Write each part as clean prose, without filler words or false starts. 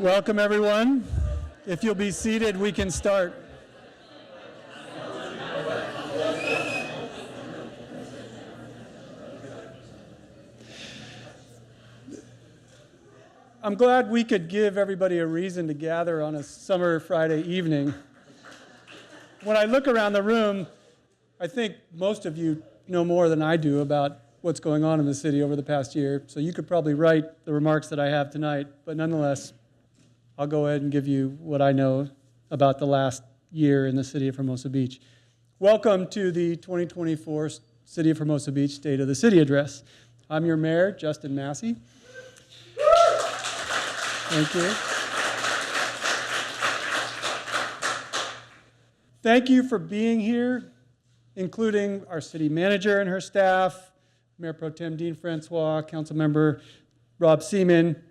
Welcome, everyone. If you'll be seated, we can start. I'm glad we could give everybody a reason to gather on a summer Friday evening. When I look around the room, I think most of you know more than I do about what's going on in the city over the past year, so you could probably write the remarks that I have tonight, but nonetheless, I'll go ahead and give you what I know about the last year in the city of Hermosa Beach. Welcome to the 2024 City of Hermosa Beach State of the City Address. I'm your mayor, Justin Massey. Thank you. Thank you for being here, including our city manager and her staff, Mayor Pro Tem Dean Francois, Councilmember Rob Seaman,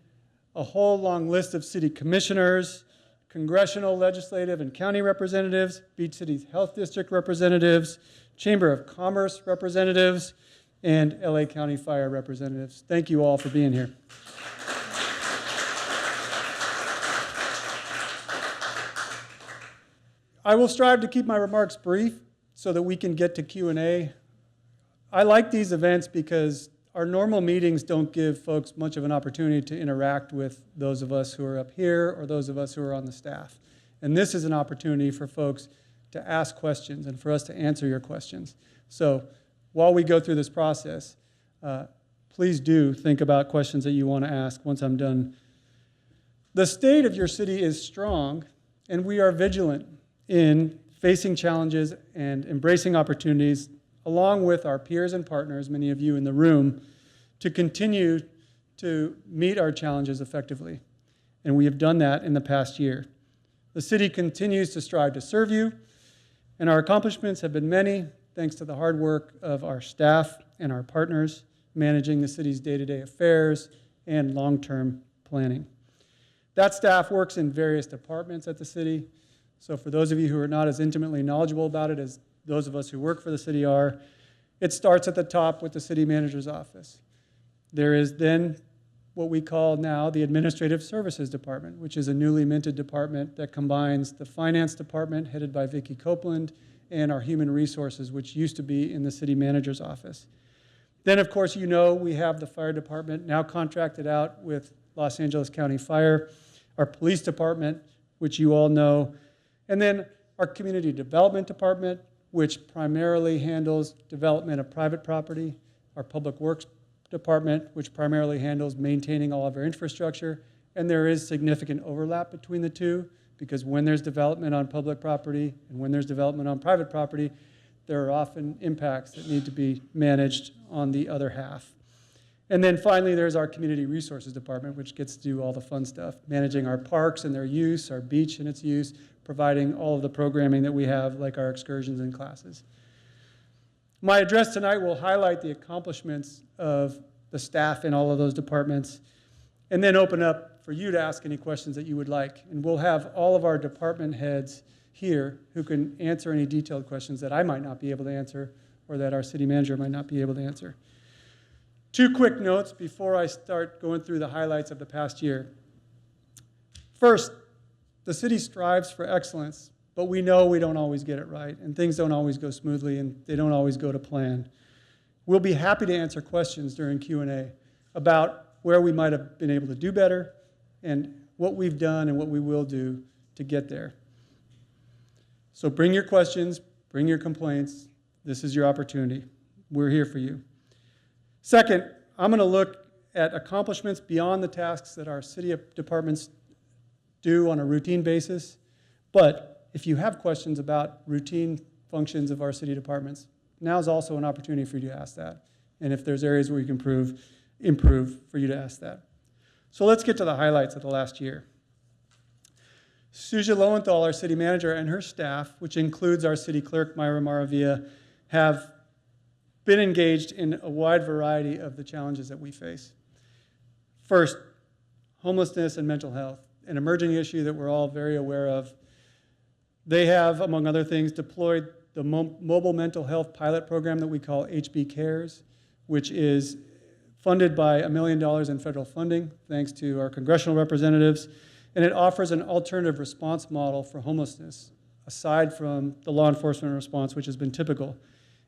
a whole long list of city commissioners, congressional, legislative, and county representatives, Beach City's Health District representatives, Chamber of Commerce representatives, and LA County Fire representatives. Thank you all for being here. I will strive to keep my remarks brief so that we can get to Q&A. I like these events because our normal meetings don't give folks much of an opportunity to interact with those of us who are up here or those of us who are on the staff. And this is an opportunity for folks to ask questions and for us to answer your questions. So while we go through this process, please do think about questions that you want to ask once I'm done. The state of your city is strong, and we are vigilant in facing challenges and embracing opportunities along with our peers and partners, many of you in the room, to continue to meet our challenges effectively. And we have done that in the past year. The city continues to strive to serve you, and our accomplishments have been many, thanks to the hard work of our staff and our partners managing the city's day-to-day affairs and long-term planning. That staff works in various departments at the city. So for those of you who are not as intimately knowledgeable about it as those of us who work for the city are, it starts at the top with the city manager's office. There is then what we call now the Administrative Services Department, which is a newly minted department that combines the Finance Department, headed by Vicki Copeland, and our Human Resources, which used to be in the city manager's office. Then, of course, you know we have the Fire Department, now contracted out with Los Angeles County Fire, our Police Department, which you all know, and then our Community Development Department, which primarily handles development of private property, our Public Works Department, which primarily handles maintaining all of our infrastructure, and there is significant overlap between the two, because when there's development on public property and when there's development on private property, there are often impacts that need to be managed on the other half. And then finally, there's our Community Resources Department, which gets to do all the fun stuff, managing our parks and their use, our beach and its use, providing all of the programming that we have, like our excursions and classes. My address tonight will highlight the accomplishments of the staff in all of those departments, and then open up for you to ask any questions that you would like. And we'll have all of our department heads here who can answer any detailed questions that I might not be able to answer or that our city manager might not be able to answer. Two quick notes before I start going through the highlights of the past year. First, the city strives for excellence, but we know we don't always get it right, and things don't always go smoothly, and they don't always go to plan. We'll be happy to answer questions during Q&A about where we might have been able to do better and what we've done and what we will do to get there. So bring your questions, bring your complaints. This is your opportunity. We're here for you. Second, I'm going to look at accomplishments beyond the tasks that our city departments do on a routine basis. But if you have questions about routine functions of our city departments, now's also an opportunity for you to ask that. And if there's areas where you can improve for you to ask that. So let's get to the highlights of the last year. Suja Lowenthal, our city manager, and her staff, which includes our city clerk, Myra Maravilla, have been engaged in a wide variety of the challenges that we face. First, homelessness and mental health, an emerging issue that we're all very aware of. They have, among other things, deployed the mobile mental health pilot program that we call HB Cares, which is funded by $1 million in federal funding, thanks to our congressional representatives, And it offers an alternative response model for homelessness, aside from the law enforcement response, which has been typical.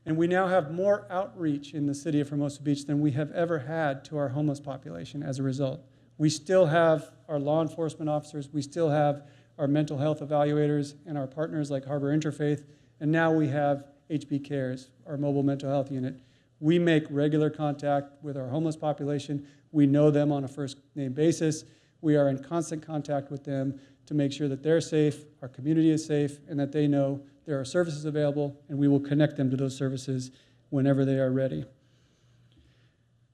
And we now have more outreach in the city of Hermosa Beach than we have ever had to our homeless population as a result. We still have our law enforcement officers, we still have our mental health evaluators and our partners like Harbor Interfaith, and now we have HB Cares, our mobile mental health unit. We make regular contact with our homeless population. We know them on a first name basis. We are in constant contact with them to make sure that they're safe, our community is safe, and that they know there are services available, and we will connect them to those services whenever they are ready.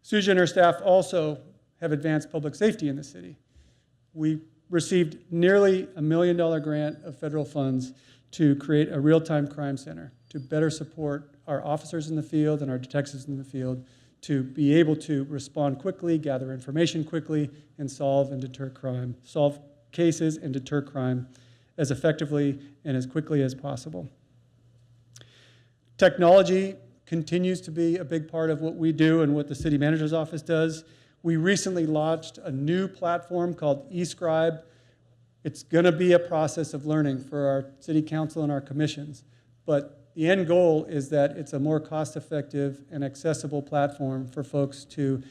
Suja and her staff also have advanced public safety in the city. We received nearly $1 million grant of federal funds to create a real-time crime center to better support our officers in the field and our detectives in the field to be able to respond quickly, gather information quickly, and solve and deter crime, solve cases and deter crime as effectively and as quickly as possible. Technology continues to be a big part of what we do and what the city manager's office does. We recently launched a new platform called eScribe. It's going to be a process of learning for our city council and our commissions, but the end goal is that it's a more cost-effective and accessible platform for folks to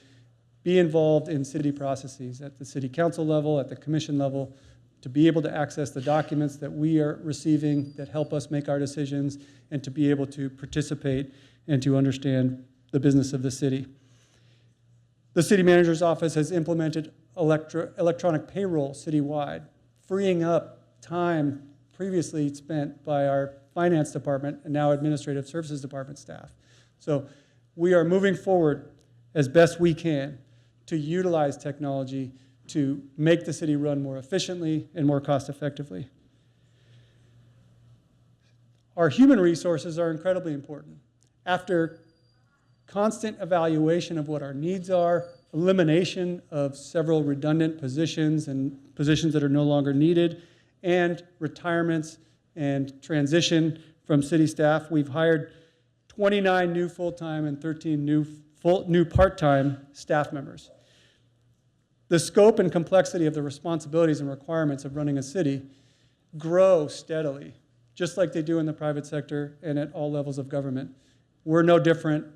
be involved in city processes at the city council level, at the commission level, to be able to access the documents that we are receiving that help us make our decisions, and to be able to participate and to understand the business of the city. The city manager's office has implemented electronic payroll citywide, freeing up time previously spent by our finance department and now administrative services department staff. So we are moving forward as best we can to utilize technology to make the city run more efficiently and more cost effectively. Our human resources are incredibly important. After constant evaluation of what our needs are, elimination of several redundant positions and positions that are no longer needed, and retirements and transition from city staff, we've hired 29 new full-time and 13 new part-time staff members. The scope and complexity of the responsibilities and requirements of running a city grow steadily, just like they do in the private sector and at all levels of government. We're no different.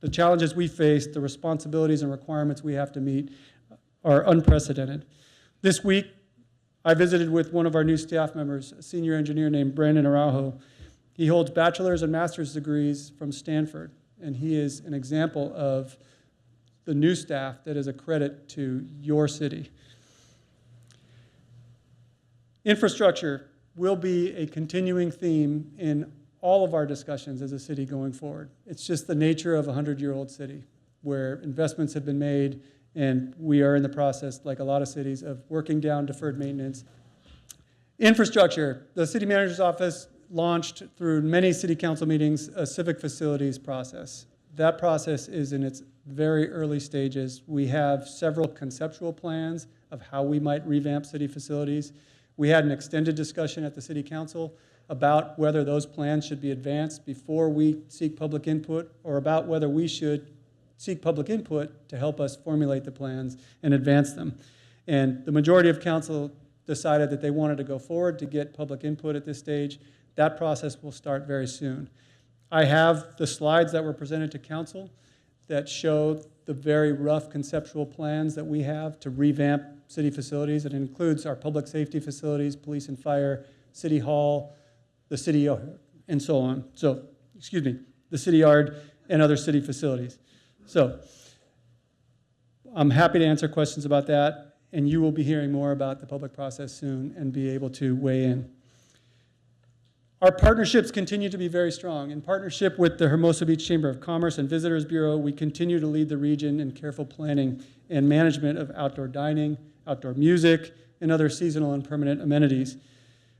The challenges we face, the responsibilities and requirements we have to meet are unprecedented. This week, I visited with one of our new staff members, a senior engineer named Brandon Araujo. He holds bachelor's and master's degrees from Stanford, and he is an example of the new staff that is a credit to your city. Infrastructure will be a continuing theme in all of our discussions as a city going forward. It's just the nature of a 100-year-old city where investments have been made, and we are in the process, like a lot of cities, of working down deferred maintenance. Infrastructure, the city manager's office launched through many city council meetings a civic facilities process. That process is in its very early stages. We have several conceptual plans of how we might revamp city facilities. We had an extended discussion at the city council about whether those plans should be advanced before we seek public input, or about whether we should seek public input to help us formulate the plans and advance them. And the majority of council decided that they wanted to go forward to get public input at this stage. That process will start very soon. I have the slides that were presented to council that show the very rough conceptual plans that we have to revamp city facilities. It includes our public safety facilities, police and fire, city hall, the city yard, and so on. So, the city yard and other city facilities. So, I'm happy to answer questions about that, and you will be hearing more about the public process soon and be able to weigh in. Our partnerships continue to be very strong. In partnership with the Hermosa Beach Chamber of Commerce and Visitors Bureau, we continue to lead the region in careful planning and management of outdoor dining, outdoor music, and other seasonal and permanent amenities.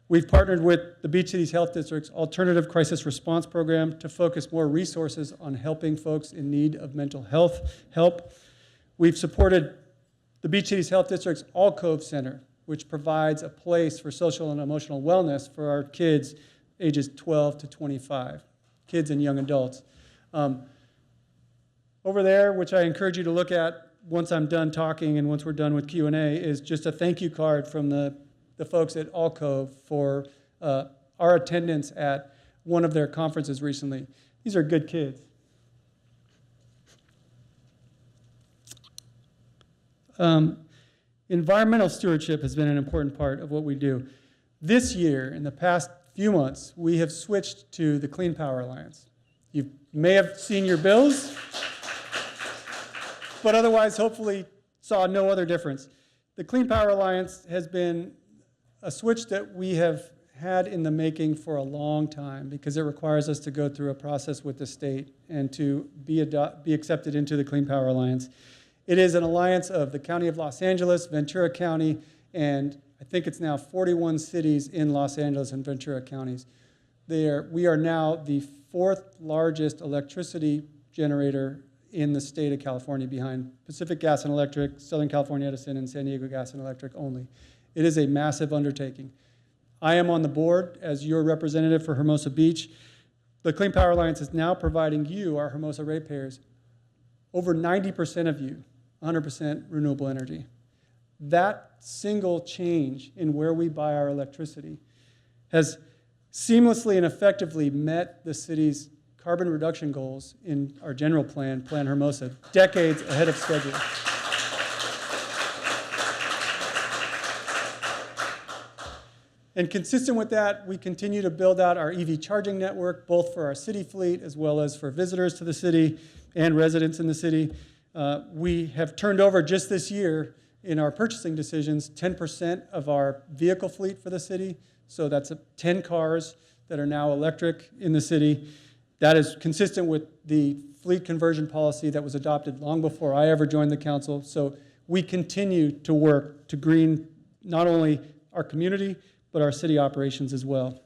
We've partnered with the Beach Cities Health District's Alternative Crisis Response Program to focus more resources on helping folks in need of mental health help. We've supported the Beach Cities Health District's All Cove Center, which provides a place for social and emotional wellness for our kids ages 12 to 25, kids and young adults. Over there, which I encourage you to look at, once I'm done talking and once we're done with Q&A, is just a thank you card from the folks at Alcove for our attendance at one of their conferences recently. These are good kids. Environmental stewardship has been an important part of what we do. This year, in the past few months, we have switched to the Clean Power Alliance. You may have seen your bills, but otherwise, hopefully, saw no other difference. The Clean Power Alliance has been a switch that we have had in the making for a long time because it requires us to go through a process with the state and to be accepted into the Clean Power Alliance. It is an alliance of the County of Los Angeles, Ventura County, and I think it's now 41 cities in Los Angeles and Ventura counties. We are now the 4th largest electricity generator in the state of California, behind Pacific Gas and Electric, Southern California Edison, and San Diego Gas and Electric only. It is a massive undertaking. I am on the board as your representative for Hermosa Beach. The Clean Power Alliance is now providing you, our Hermosa ratepayers, over 90% of you, 100% renewable energy. That single change in where we buy our electricity has seamlessly and effectively met the city's carbon reduction goals in our general plan, Plan Hermosa, decades ahead of schedule. And consistent with that, we continue to build out our EV charging network, both for our city fleet as well as for visitors to the city and residents in the city. We have turned over just this year in our purchasing decisions 10% of our vehicle fleet for the city. So that's 10 cars that are now electric in the city. That is consistent with the fleet conversion policy that was adopted long before I ever joined the council. So we continue to work to green not only our community, but our city operations as well.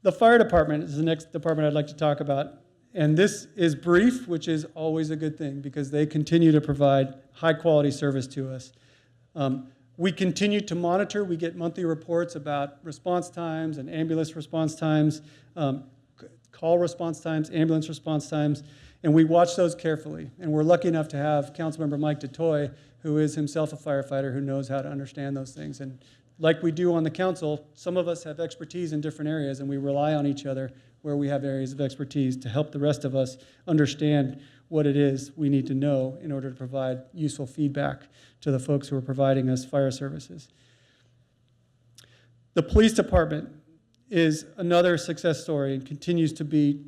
The fire department is the next department I'd like to talk about. And this is brief, which is always a good thing because they continue to provide high quality service to us. We continue to monitor. We get monthly reports about response times and ambulance response times, call response times, ambulance response times, and we watch those carefully. And we're lucky enough to have Councilmember Mike DeToy, who is himself a firefighter who knows how to understand those things. And like we do on the council, some of us have expertise in different areas, and we rely on each other where we have areas of expertise to help the rest of us understand what it is we need to know in order to provide useful feedback to the folks who are providing us fire services. The police department is another success story and continues to be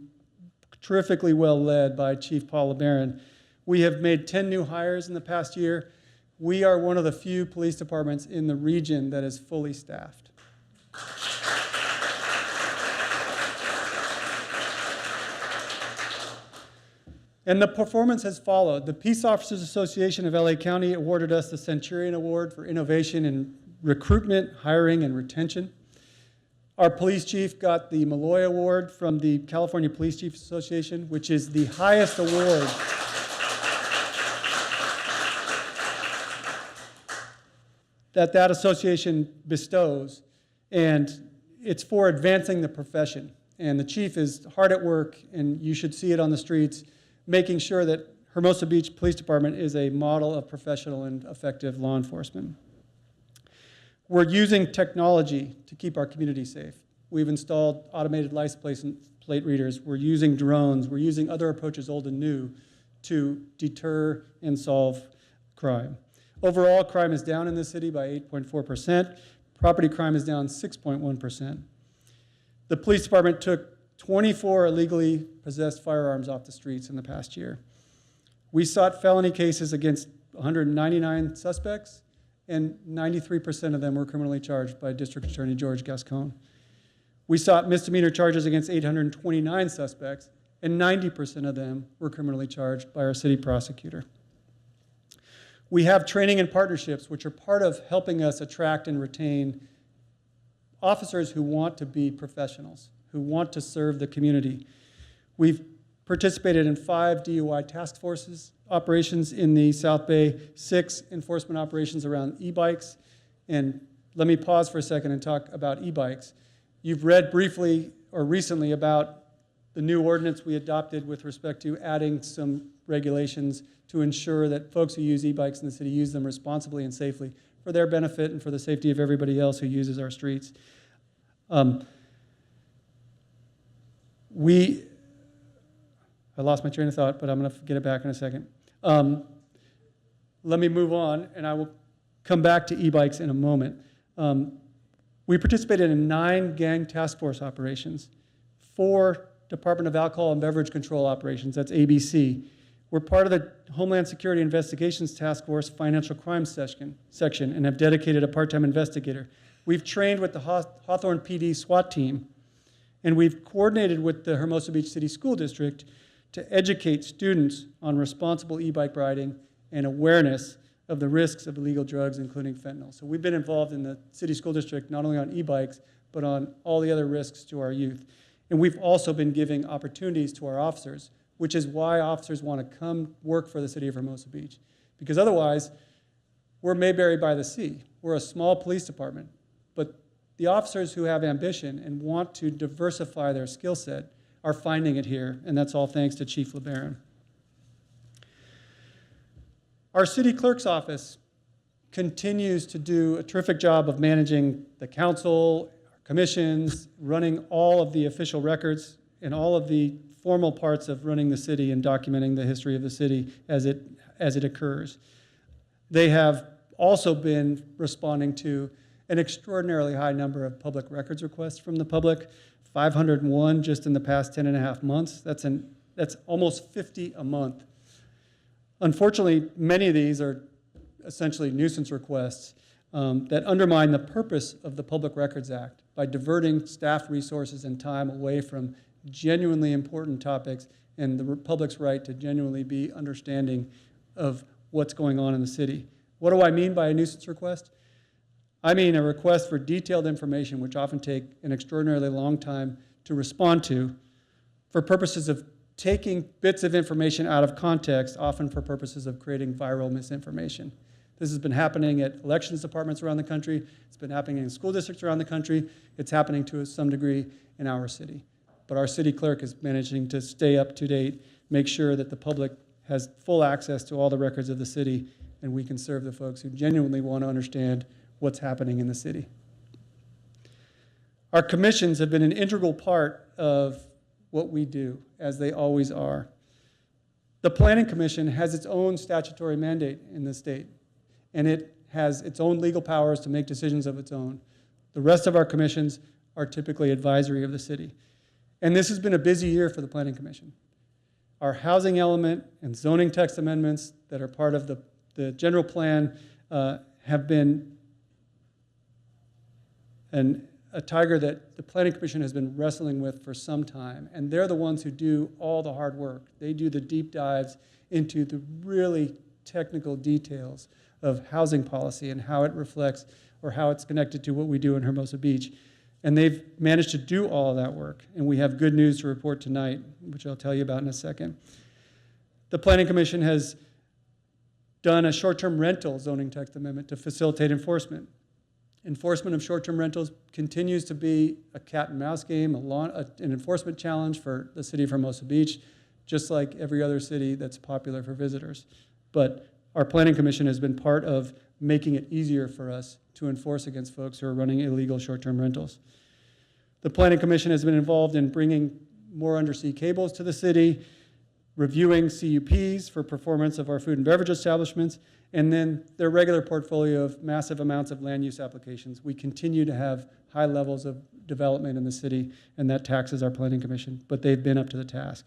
terrifically well led by Chief Paul LeBaron. We have made 10 new hires in the past year. We are one of the few police departments in the region that is fully staffed. And the performance has followed. The Peace Officers Association of LA County awarded us the Centurion Award for innovation in recruitment, hiring, and retention. Our police chief got the Malloy Award from the California Police Chiefs Association, which is the highest award that association bestows, and it's for advancing the profession. And the chief is hard at work, and you should see it on the streets, making sure that Hermosa Beach Police Department is a model of professional and effective law enforcement. We're using technology to keep our community safe. We've installed automated license plate readers. We're using drones. We're using other approaches, old and new, to deter and solve crime. Overall, crime is down in the city by 8.4%. Property crime is down 6.1%. The police department took 24 illegally possessed firearms off the streets in the past year. We sought felony cases against 199 suspects, and 93% of them were criminally charged by District Attorney George Gascon. We sought misdemeanor charges against 829 suspects, and 90% of them were criminally charged by our city prosecutor. We have training and partnerships, which are part of helping us attract and retain officers who want to be professionals, who want to serve the community. We've participated in 5 DUI task forces operations in the South Bay, 6 enforcement operations around e-bikes. And let me pause for a second and talk about e-bikes. You've read briefly or recently about the new ordinance we adopted with respect to adding some regulations to ensure that folks who use e-bikes in the city use them responsibly and safely for their benefit and for the safety of everybody else who uses our streets. I lost my train of thought, but I'm going to get it back in a second. Let me move on, and I will come back to e-bikes in a moment. We participated in 9 gang task force operations, 4 Department of Alcohol and Beverage Control operations, that's ABC. We're part of the Homeland Security Investigations Task Force Financial Crime section and have dedicated a part-time investigator. We've trained with the Hawthorne PD SWAT team, and we've coordinated with the Hermosa Beach City School District to educate students on responsible e-bike riding and awareness of the risks of illegal drugs, including fentanyl. So we've been involved in the city school district, not only on e-bikes, but on all the other risks to our youth. And we've also been giving opportunities to our officers, which is why officers want to come work for the city of Hermosa Beach. Because otherwise, we're Mayberry by the Sea. We're a small police department. But the officers who have ambition and want to diversify their skill set are finding it here, and that's all thanks to Chief LeBaron. Our city clerk's office continues to do a terrific job of managing the council, commissions, running all of the official records and all of the formal parts of running the city and documenting the history of the city as it occurs. They have also been responding to an extraordinarily high number of public records requests from the public, 501 just in the past 10 and a half months. That's almost 50 a month. Unfortunately, many of these are essentially nuisance requests that undermine the purpose of the Public Records Act by diverting staff resources and time away from genuinely important topics and the public's right to genuinely be understanding of what's going on in the city. What do I mean by a nuisance request? I mean a request for detailed information, which often take an extraordinarily long time to respond to, for purposes of taking bits of information out of context, often for purposes of creating viral misinformation. This has been happening at elections departments around the country. It's been happening in school districts around the country. It's happening to some degree in our city. But our city clerk is managing to stay up to date, make sure that the public has full access to all the records of the city, and we can serve the folks who genuinely want to understand what's happening in the city. Our commissions have been an integral part of what we do, as they always are. The Planning Commission has its own statutory mandate in the state, and it has its own legal powers to make decisions of its own. The rest of our commissions are typically advisory of the city. And this has been a busy year for the Planning Commission. Our housing element and zoning text amendments that are part of the general plan have been a tiger that the Planning Commission has been wrestling with for some time. And they're the ones who do all the hard work. They do the deep dives into the really technical details of housing policy and how it reflects or how it's connected to what we do in Hermosa Beach. And they've managed to do all of that work. And we have good news to report tonight, which I'll tell you about in a second. The Planning Commission has done a short-term rental zoning text amendment to facilitate enforcement. Enforcement of short-term rentals continues to be a cat and mouse game, an enforcement challenge for the city of Hermosa Beach, just like every other city that's popular for visitors. But our Planning Commission has been part of making it easier for us to enforce against folks who are running illegal short-term rentals. The Planning Commission has been involved in bringing more undersea cables to the city, reviewing CUPs for performance of our food and beverage establishments, and then their regular portfolio of massive amounts of land use applications. We continue to have high levels of development in the city, and that taxes our Planning Commission, but they've been up to the task.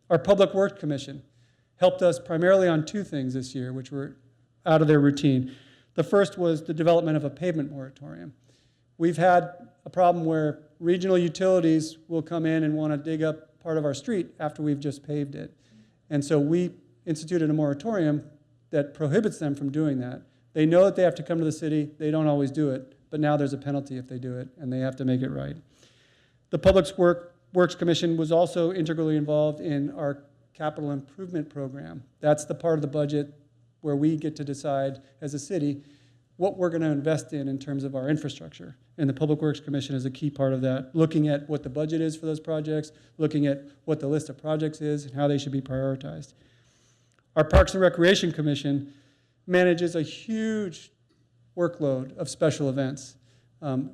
Our Public Works Commission helped us primarily on 2 things this year, which were out of their routine. The first was the development of a pavement moratorium. We've had a problem where regional utilities will come in and want to dig up part of our street after we've just paved it. And so we instituted a moratorium that prohibits them from doing that. They know that they have to come to the city. They don't always do it, but now there's a penalty if they do it, and they have to make it right. The Public Works Commission was also integrally involved in our capital improvement program. That's the part of the budget where we get to decide as a city what we're going to invest in terms of our infrastructure. And the Public Works Commission is a key part of that, looking at what the budget is for those projects, looking at what the list of projects is, and how they should be prioritized. Our Parks and Recreation Commission manages a huge workload of special events.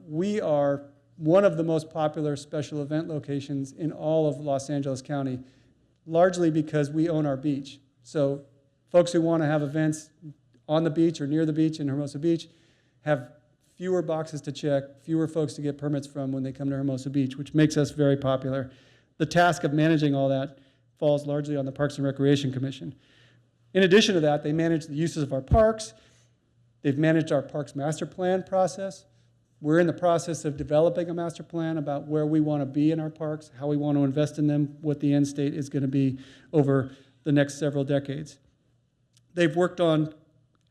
We are one of the most popular special event locations in all of Los Angeles County, largely because we own our beach. So folks who want to have events on the beach or near the beach in Hermosa Beach have fewer boxes to check, fewer folks to get permits from when they come to Hermosa Beach, which makes us very popular. The task of managing all that falls largely on the Parks and Recreation Commission. In addition to that, they manage the uses of our parks. They've managed our parks master plan process. We're in the process of developing a master plan about where we want to be in our parks, how we want to invest in them, what the end state is going to be over the next several decades. They've worked on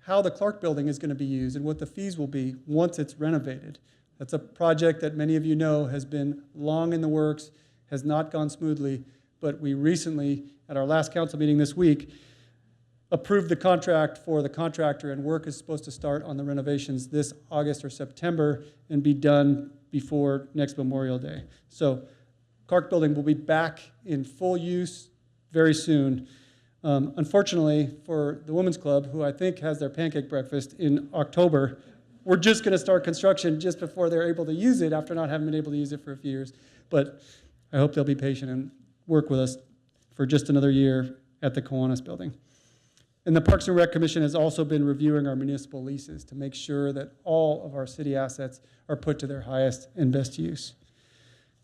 how the Clark building is going to be used and what the fees will be once it's renovated. That's a project that many of you know has been long in the works, has not gone smoothly, but we recently, at our last council meeting this week, approved the contract for the contractor, and work is supposed to start on the renovations this August or September and be done before next Memorial Day. So Clark building will be back in full use very soon. Unfortunately for the Women's Club, who I think has their pancake breakfast in October, we're just going to start construction just before they're able to use it after not having been able to use it for a few years. But I hope they'll be patient and work with us for just another year at the Kiwanis building. And the Parks and Rec Commission has also been reviewing our municipal leases to make sure that all of our city assets are put to their highest and best use.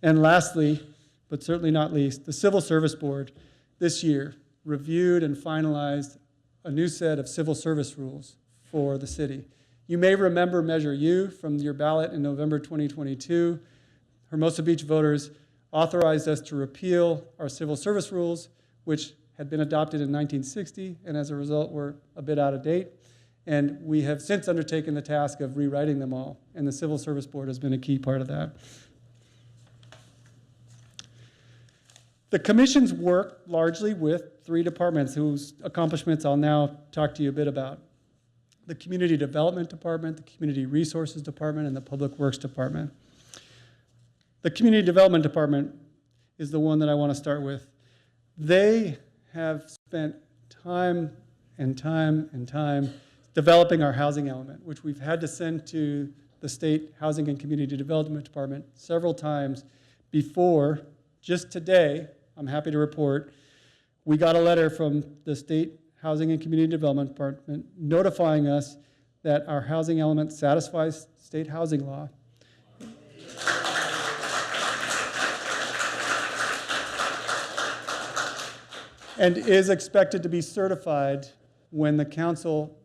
And lastly, but certainly not least, the Civil Service Board this year reviewed and finalized a new set of civil service rules for the city. You may remember Measure U from your ballot in November 2022. Hermosa Beach voters authorized us to repeal our civil service rules, which had been adopted in 1960, and as a result were a bit out of date. And we have since undertaken the task of rewriting them all, and the Civil Service Board has been a key part of that. The commission's worked largely with three departments whose accomplishments I'll now talk to you a bit about. The Community Development Department, the Community Resources Department, and the Public Works Department. The Community Development Department is the one that I want to start with. They have spent time and time and time developing our housing element, which we've had to send to the State Housing and Community Development Department several times before. Just today, I'm happy to report, we got a letter from the State Housing and Community Development Department notifying us that our housing element satisfies state housing law. And is expected to be certified when the council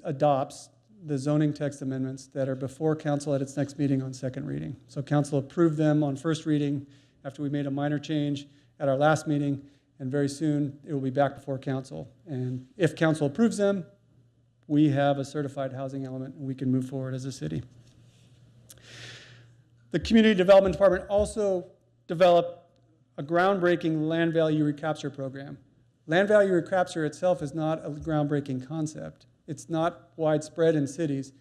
adopts the zoning text amendments that are before council at its next meeting on second reading. So council approved them on first reading after we made a minor change at our last meeting, and very soon it will be back before council. And if council approves them, we have a certified housing element and we can move forward as a city. The Community Development Department also developed a groundbreaking land value recapture program. Land value recapture itself is not a groundbreaking concept. It's not widespread in cities,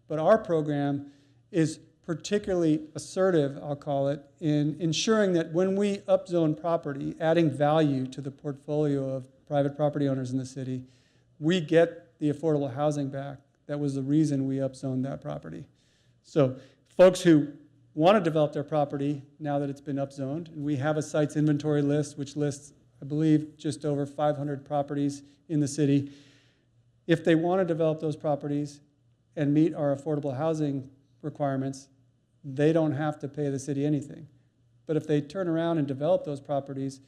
but our program is particularly assertive, I'll call it, in ensuring that when we upzone property, adding value to the portfolio of private property owners in the city, we get the affordable housing back. That was the reason we upzoned that property. So folks who want to develop their property now that it's been upzoned, and we have a sites inventory list which lists, I believe, just over 500 properties in the city. If they want to develop those properties and meet our affordable housing requirements, they don't have to pay the city anything. But if they turn around and develop those properties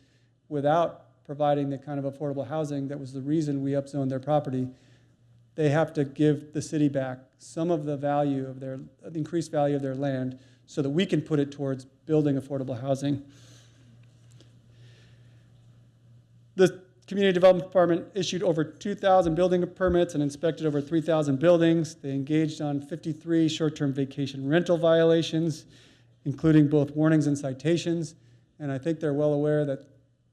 without providing the kind of affordable housing that was the reason we upzoned their property, they have to give the city back some of the value of their, increased value of their land so that we can put it towards building affordable housing. The Community Development Department issued over 2,000 building permits and inspected over 3,000 buildings. They engaged on 53 short-term vacation rental violations, including both warnings and citations. And I think they're well aware that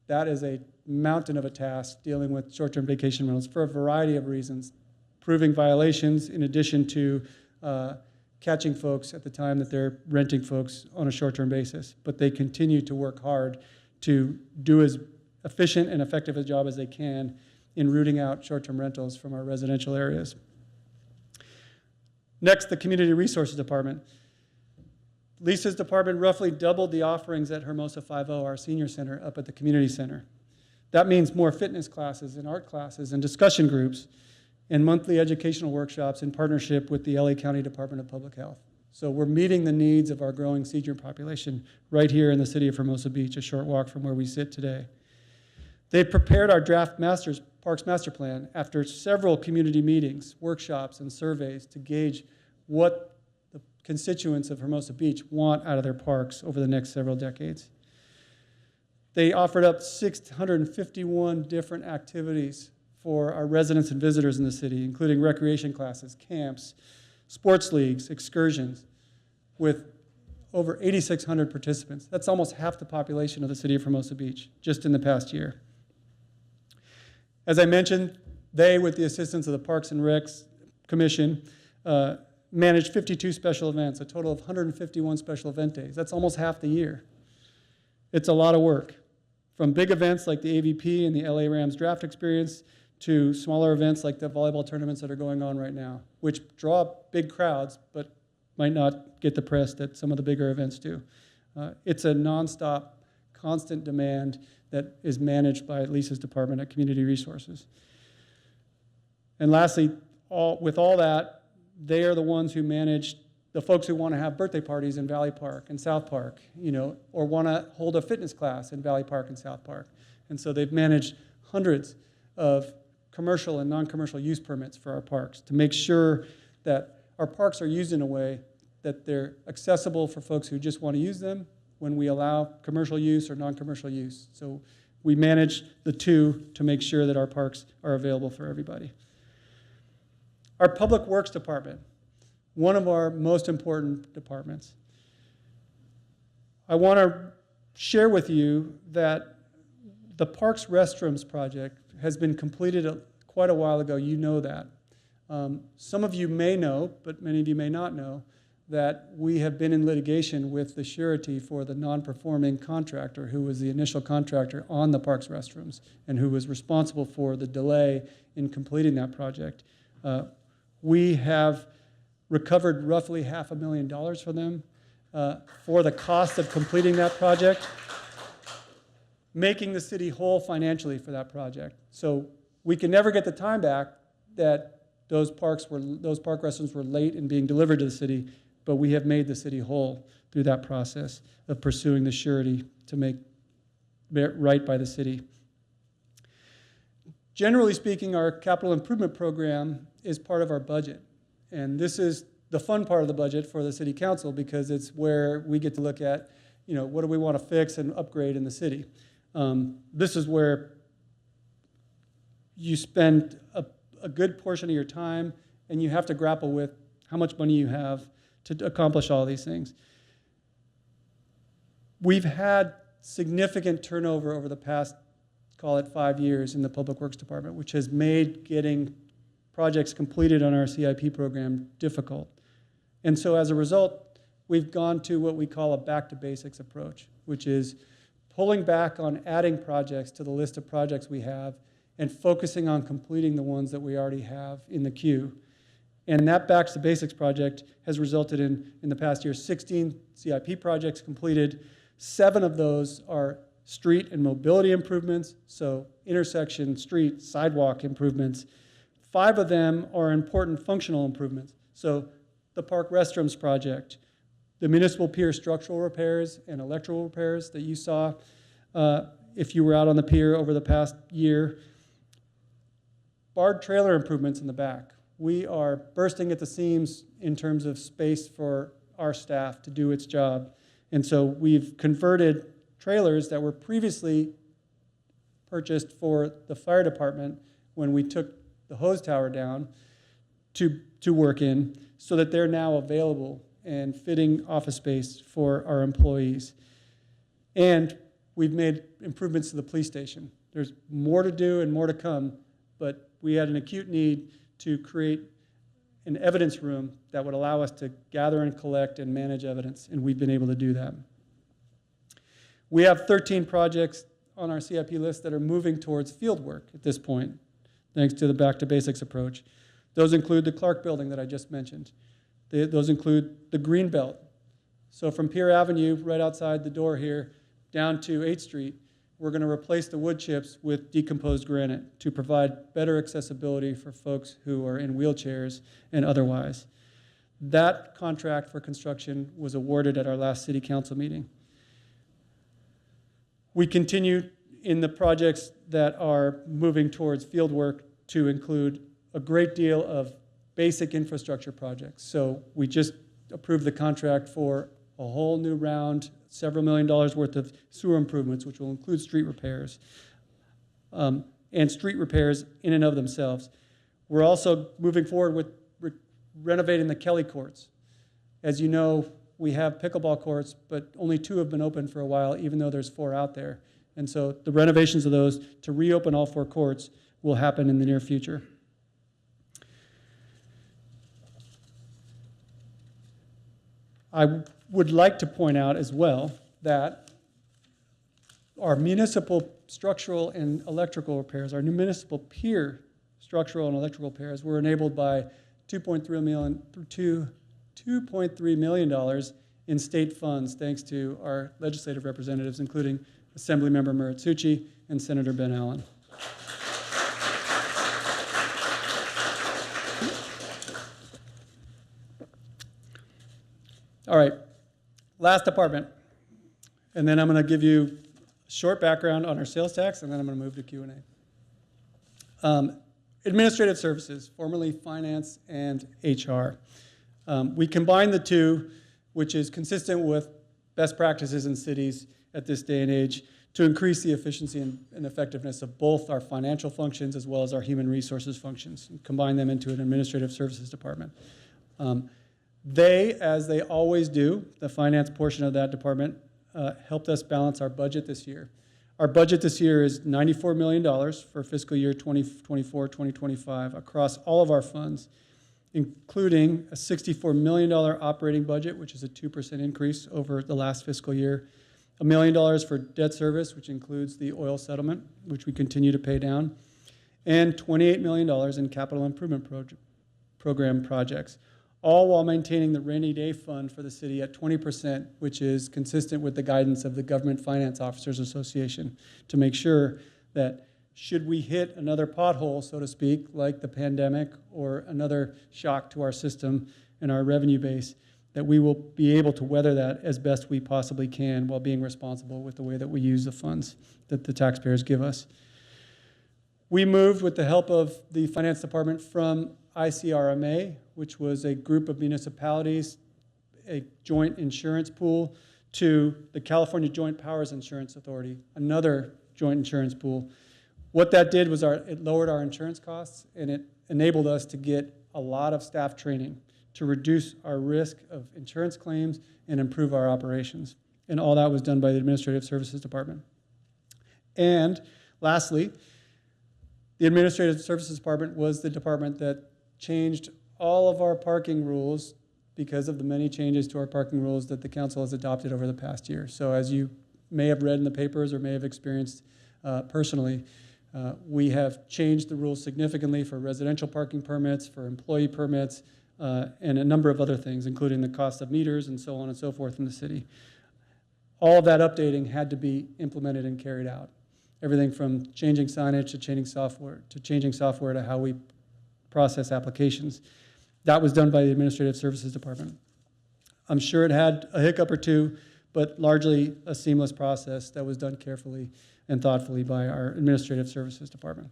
that is a mountain of a task dealing with short-term vacation rentals for a variety of reasons. Proving violations in addition to catching folks at the time that they're renting folks on a short-term basis. But they continue to work hard to do as efficient and effective a job as they can in rooting out short-term rentals from our residential areas. Next, the Community Resources Department. Lisa's department roughly doubled the offerings at Hermosa 5.0, our senior center, up at the community center. That means more fitness classes and art classes and discussion groups and monthly educational workshops in partnership with the LA County Department of Public Health. So we're meeting the needs of our growing senior population right here in the city of Hermosa Beach, a short walk from where we sit today. They prepared our draft Parks Master Plan after several community meetings, workshops, and surveys to gauge what the constituents of Hermosa Beach want out of their parks over the next several decades. They offered up 651 different activities for our residents and visitors in the city, including recreation classes, camps, sports leagues, excursions, with over 8,600 participants. That's almost half the population of the city of Hermosa Beach, just in the past year. As I mentioned, they, with the assistance of the Parks and Recs Commission, managed 52 special events, a total of 151 special event days. That's almost half the year. It's a lot of work, from big events like the AVP and the LA Rams draft experience to smaller events like the volleyball tournaments that are going on right now, which draw big crowds but might not get the press that some of the bigger events do. It's a nonstop, constant demand that is managed by Lisa's department at Community Resources. And lastly, with all that, they are the ones who manage the folks who want to have birthday parties in Valley Park and South Park, or want to hold a fitness class in Valley Park and South Park. And so they've managed hundreds of commercial and non-commercial use permits for our parks to make sure that our parks are used in a way that they're accessible for folks who just want to use them when we allow commercial use or non-commercial use. So we manage the two to make sure that our parks are available for everybody. Our Public Works Department, one of our most important departments. I want to share with you that the Parks Restrooms project has been completed quite a while ago. You know that. Some of you may know, but many of you may not know, that we have been in litigation with the surety for the non-performing contractor who was the initial contractor on the Parks Restrooms and who was responsible for the delay in completing that project. We have recovered roughly $500,000 from them for the cost of completing that project, making the city whole financially for that project. So we can never get the time back that those park restrooms were late in being delivered to the city, but we have made the city whole through that process of pursuing the surety to make right by the city. Generally speaking, our capital improvement program is part of our budget. And this is the fun part of the budget for the city council because it's where we get to look at, what do we want to fix and upgrade in the city. This is where you spend a good portion of your time and you have to grapple with how much money you have to accomplish all these things. We've had significant turnover over the past, call it 5 years in the Public Works Department, which has made getting projects completed on our CIP program difficult. And so as a result, we've gone to what we call a back to basics approach, which is pulling back on adding projects to the list of projects we have and focusing on completing the ones that we already have in the queue. And that back to basics project has resulted in the past year, 16 CIP projects completed. 7 of those are street and mobility improvements, so intersection, street, sidewalk improvements. 5 of them are important functional improvements. So the Park Restrooms project, the municipal pier structural repairs and electrical repairs that you saw if you were out on the pier over the past year. Barred trailer improvements in the back. We are bursting at the seams in terms of space for our staff to do its job. And so we've converted trailers that were previously purchased for the fire department when we took the hose tower down to work in so that they're now available and fitting office space for our employees. And we've made improvements to the police station. There's more to do and more to come, but we had an acute need to create an evidence room that would allow us to gather and collect and manage evidence, and we've been able to do that. We have 13 projects on our CIP list that are moving towards field work at this point, thanks to the back to basics approach. Those include the Clark building that I just mentioned. Those include the green belt. So from Pier Avenue, right outside the door here, down to 8th Street, we're going to replace the wood chips with decomposed granite to provide better accessibility for folks who are in wheelchairs and otherwise. That contract for construction was awarded at our last city council meeting. We continue in the projects that are moving towards field work to include a great deal of basic infrastructure projects. So we just approved the contract for a whole new round, several $1 million worth of sewer improvements, which will include street repairs, and street repairs in and of themselves. We're also moving forward with renovating the Kelly courts. As you know, we have pickleball courts, but only 2 have been open for a while, even though there's 4 out there. And so the renovations of those to reopen all 4 courts will happen in the near future. I would like to point out as well that our municipal structural and electrical repairs, our new municipal pier structural and electrical repairs were enabled by $2.3 million in state funds, thanks to our legislative representatives, including Assemblymember Maritsucci and Senator Ben Allen. All right, last department. And then I'm going to give you a short background on our sales tax, and then I'm going to move to Q&A. Administrative services, formerly finance and HR. We combined the two, which is consistent with best practices in cities at this day and age, to increase the efficiency and effectiveness of both our financial functions as well as our human resources functions, and combine them into an administrative services department. They, as they always do, the finance portion of that department, helped us balance our budget this year. Our budget this year is $94 million for fiscal year 2024-2025 across all of our funds, including a $64 million operating budget, which is a 2% increase over the last fiscal year, $1 million for debt service, which includes the oil settlement, which we continue to pay down, and $28 million in capital improvement program projects, all while maintaining the rainy day fund for the city at 20%, which is consistent with the guidance of the Government Finance Officers Association, to make sure that should we hit another pothole, so to speak, like the pandemic or another shock to our system and our revenue base, that we will be able to weather that as best we possibly can while being responsible with the way that we use the funds that the taxpayers give us. We moved, with the help of the Finance Department, from ICRMA, which was a group of municipalities, a joint insurance pool, to the California Joint Powers Insurance Authority, another joint insurance pool. What that did was it lowered our insurance costs, and it enabled us to get a lot of staff training to reduce our risk of insurance claims and improve our operations. And all that was done by the Administrative Services Department. And lastly, the Administrative Services Department was the department that changed all of our parking rules because of the many changes to our parking rules that the council has adopted over the past year. So as you may have read in the papers or may have experienced personally, we have changed the rules significantly for residential parking permits, for employee permits, and a number of other things, including the cost of meters and so on and so forth in the city. All of that updating had to be implemented and carried out. Everything from changing signage to changing software to how we process applications. That was done by the Administrative Services Department. I'm sure it had a hiccup or two, but largely a seamless process that was done carefully and thoughtfully by our Administrative Services Department.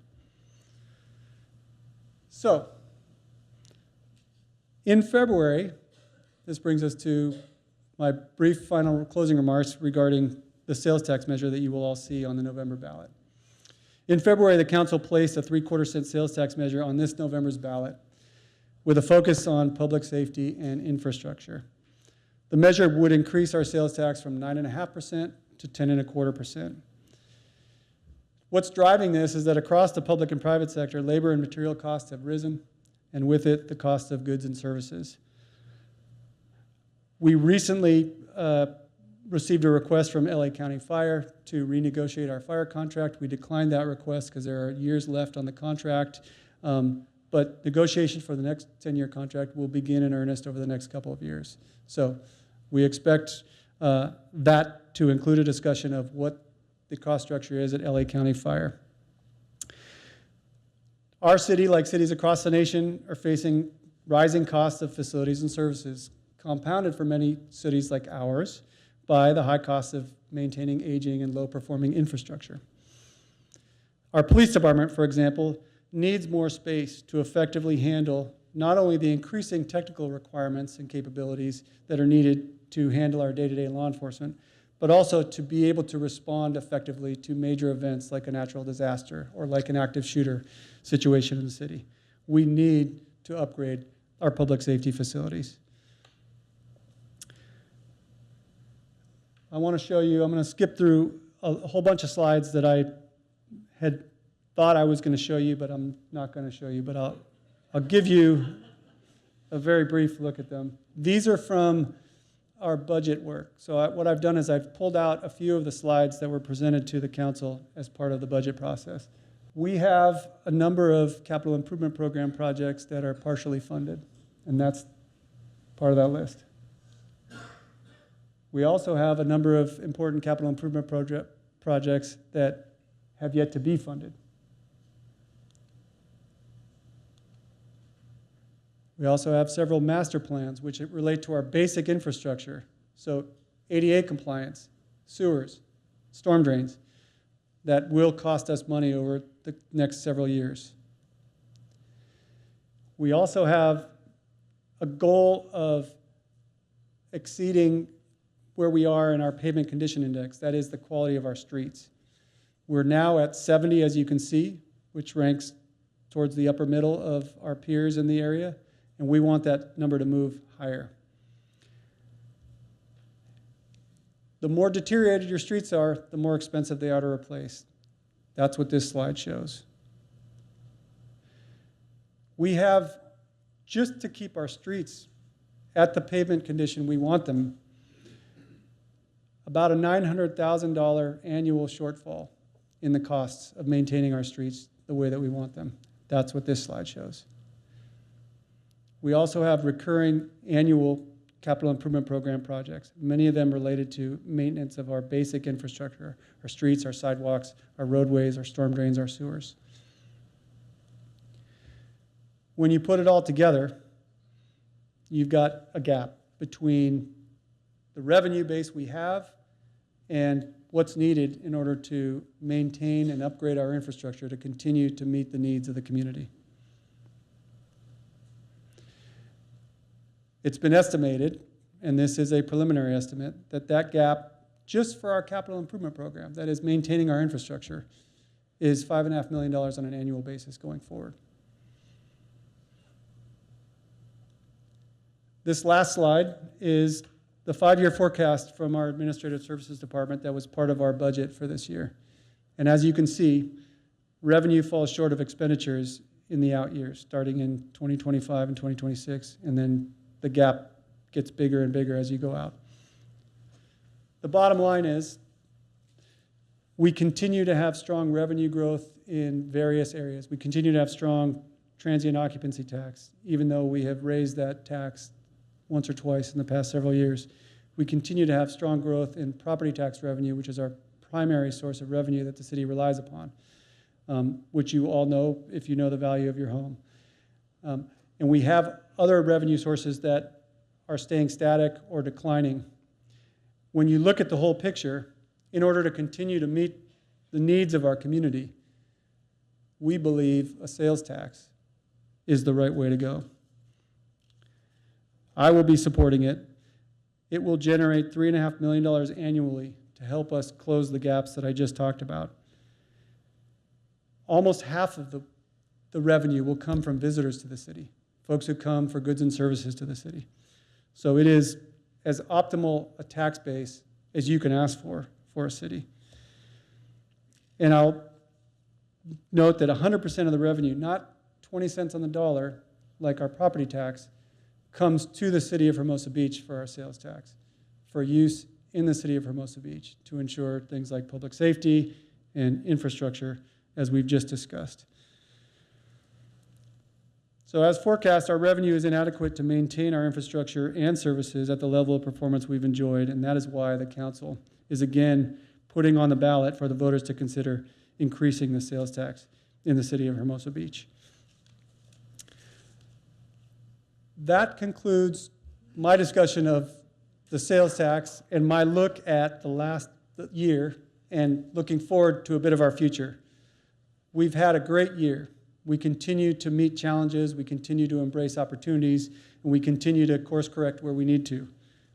So, in February, this brings us to my brief final closing remarks regarding the sales tax measure that you will all see on the November ballot. In February, the council placed a 3/4 cent sales tax measure on this November's ballot with a focus on public safety and infrastructure. The measure would increase our sales tax from 9.5% to 10.25%. What's driving this is that across the public and private sector, labor and material costs have risen, and with it, the cost of goods and services. We recently received a request from LA County Fire to renegotiate our fire contract. We declined that request because there are years left on the contract, but negotiation for the next 10-year contract will begin in earnest over the next couple of years. So we expect that to include a discussion of what the cost structure is at LA County Fire. Our city, like cities across the nation, are facing rising costs of facilities and services, compounded for many cities like ours by the high cost of maintaining aging and low-performing infrastructure. Our police department, for example, needs more space to effectively handle not only the increasing technical requirements and capabilities that are needed to handle our day-to-day law enforcement, but also to be able to respond effectively to major events like a natural disaster or like an active shooter situation in the city. We need to upgrade our public safety facilities. I want to show you, I'm going to skip through a whole bunch of slides that I had thought I was going to show you, but I'm not going to show you, but I'll give you a very brief look at them. These are from our budget work. So what I've done is I've pulled out a few of the slides that were presented to the council as part of the budget process. We have a number of capital improvement program projects that are partially funded, and that's part of that list. We also have a number of important capital improvement projects that have yet to be funded. We also have several master plans which relate to our basic infrastructure. So ADA compliance, sewers, storm drains, that will cost us money over the next several years. We also have a goal of exceeding where we are in our pavement condition index, that is the quality of our streets. We're now at 70, as you can see, which ranks towards the upper middle of our peers in the area, and we want that number to move higher. The more deteriorated your streets are, the more expensive they are to replace. That's what this slide shows. We have, just to keep our streets at the pavement condition we want them, about a $900,000 annual shortfall in the costs of maintaining our streets the way that we want them. That's what this slide shows. We also have recurring annual capital improvement program projects, many of them related to maintenance of our basic infrastructure, our streets, our sidewalks, our roadways, our storm drains, our sewers. When you put it all together, you've got a gap between the revenue base we have and what's needed in order to maintain and upgrade our infrastructure to continue to meet the needs of the community. It's been estimated, and this is a preliminary estimate, that gap just for our capital improvement program, that is maintaining our infrastructure, is $5.5 million on an annual basis going forward. This last slide is the 5-year forecast from our Administrative Services Department that was part of our budget for this year. And as you can see, revenue falls short of expenditures in the out years, starting in 2025 and 2026, and then the gap gets bigger and bigger as you go out. The bottom line is we continue to have strong revenue growth in various areas. We continue to have strong transient occupancy tax, even though we have raised that tax once or twice in the past several years. We continue to have strong growth in property tax revenue, which is our primary source of revenue that the city relies upon, which you all know if you know the value of your home. And we have other revenue sources that are staying static or declining. When you look at the whole picture, in order to continue to meet the needs of our community, we believe a sales tax is the right way to go. I will be supporting it. It will generate $3.5 million annually to help us close the gaps that I just talked about. Almost half of the revenue will come from visitors to the city, folks who come for goods and services to the city. So it is as optimal a tax base as you can ask for a city. And I'll note that 100% of the revenue, not 20 cents on the dollar, like our property tax, comes to the city of Hermosa Beach for our sales tax, for use in the city of Hermosa Beach to ensure things like public safety and infrastructure, as we've just discussed. So as forecast, our revenue is inadequate to maintain our infrastructure and services at the level of performance we've enjoyed, and that is why the council is again putting on the ballot for the voters to consider increasing the sales tax in the city of Hermosa Beach. That concludes my discussion of the sales tax and my look at the last year and looking forward to a bit of our future. We've had a great year. We continue to meet challenges, we continue to embrace opportunities, and we continue to course correct where we need to.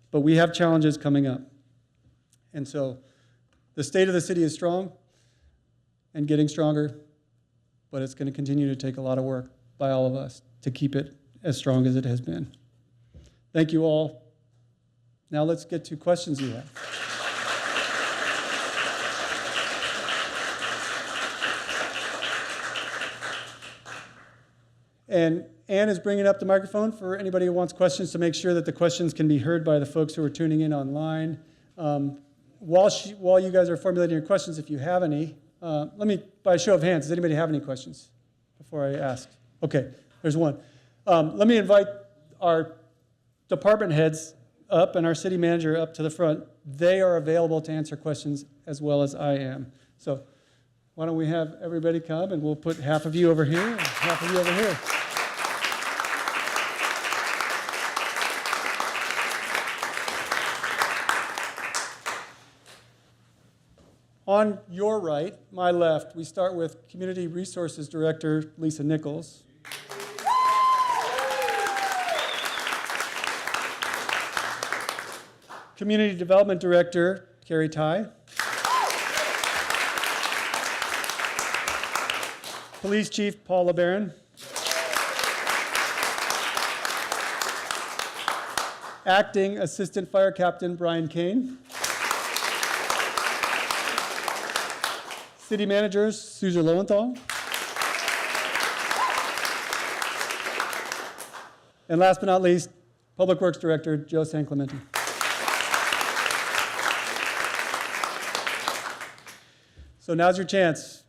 But we have challenges coming up. And so the state of the city is strong and getting stronger, but it's going to continue to take a lot of work by all of us to keep it as strong as it has been. Thank you all. Now let's get to questions you have. And Ann is bringing up the microphone for anybody who wants questions to make sure that the questions can be heard by the folks who are tuning in online. While you guys are formulating your questions, if you have any, let me, by a show of hands, does anybody have any questions before I ask? Okay, there's one. Let me invite our department heads up and our city manager up to the front. They are available to answer questions as well as I am. So why don't we have everybody come, and we'll put half of you over here and half of you over here. On your right, my left, we start with Community Resources Director Lisa Nichols. Community Development Director Carrie Ty. Police Chief Paul LeBaron. Acting Assistant Fire Captain Brian Kane. City Managers Susan Lowenthal. And last but not least, Public Works Director Joe San Clemente. So now's your chance.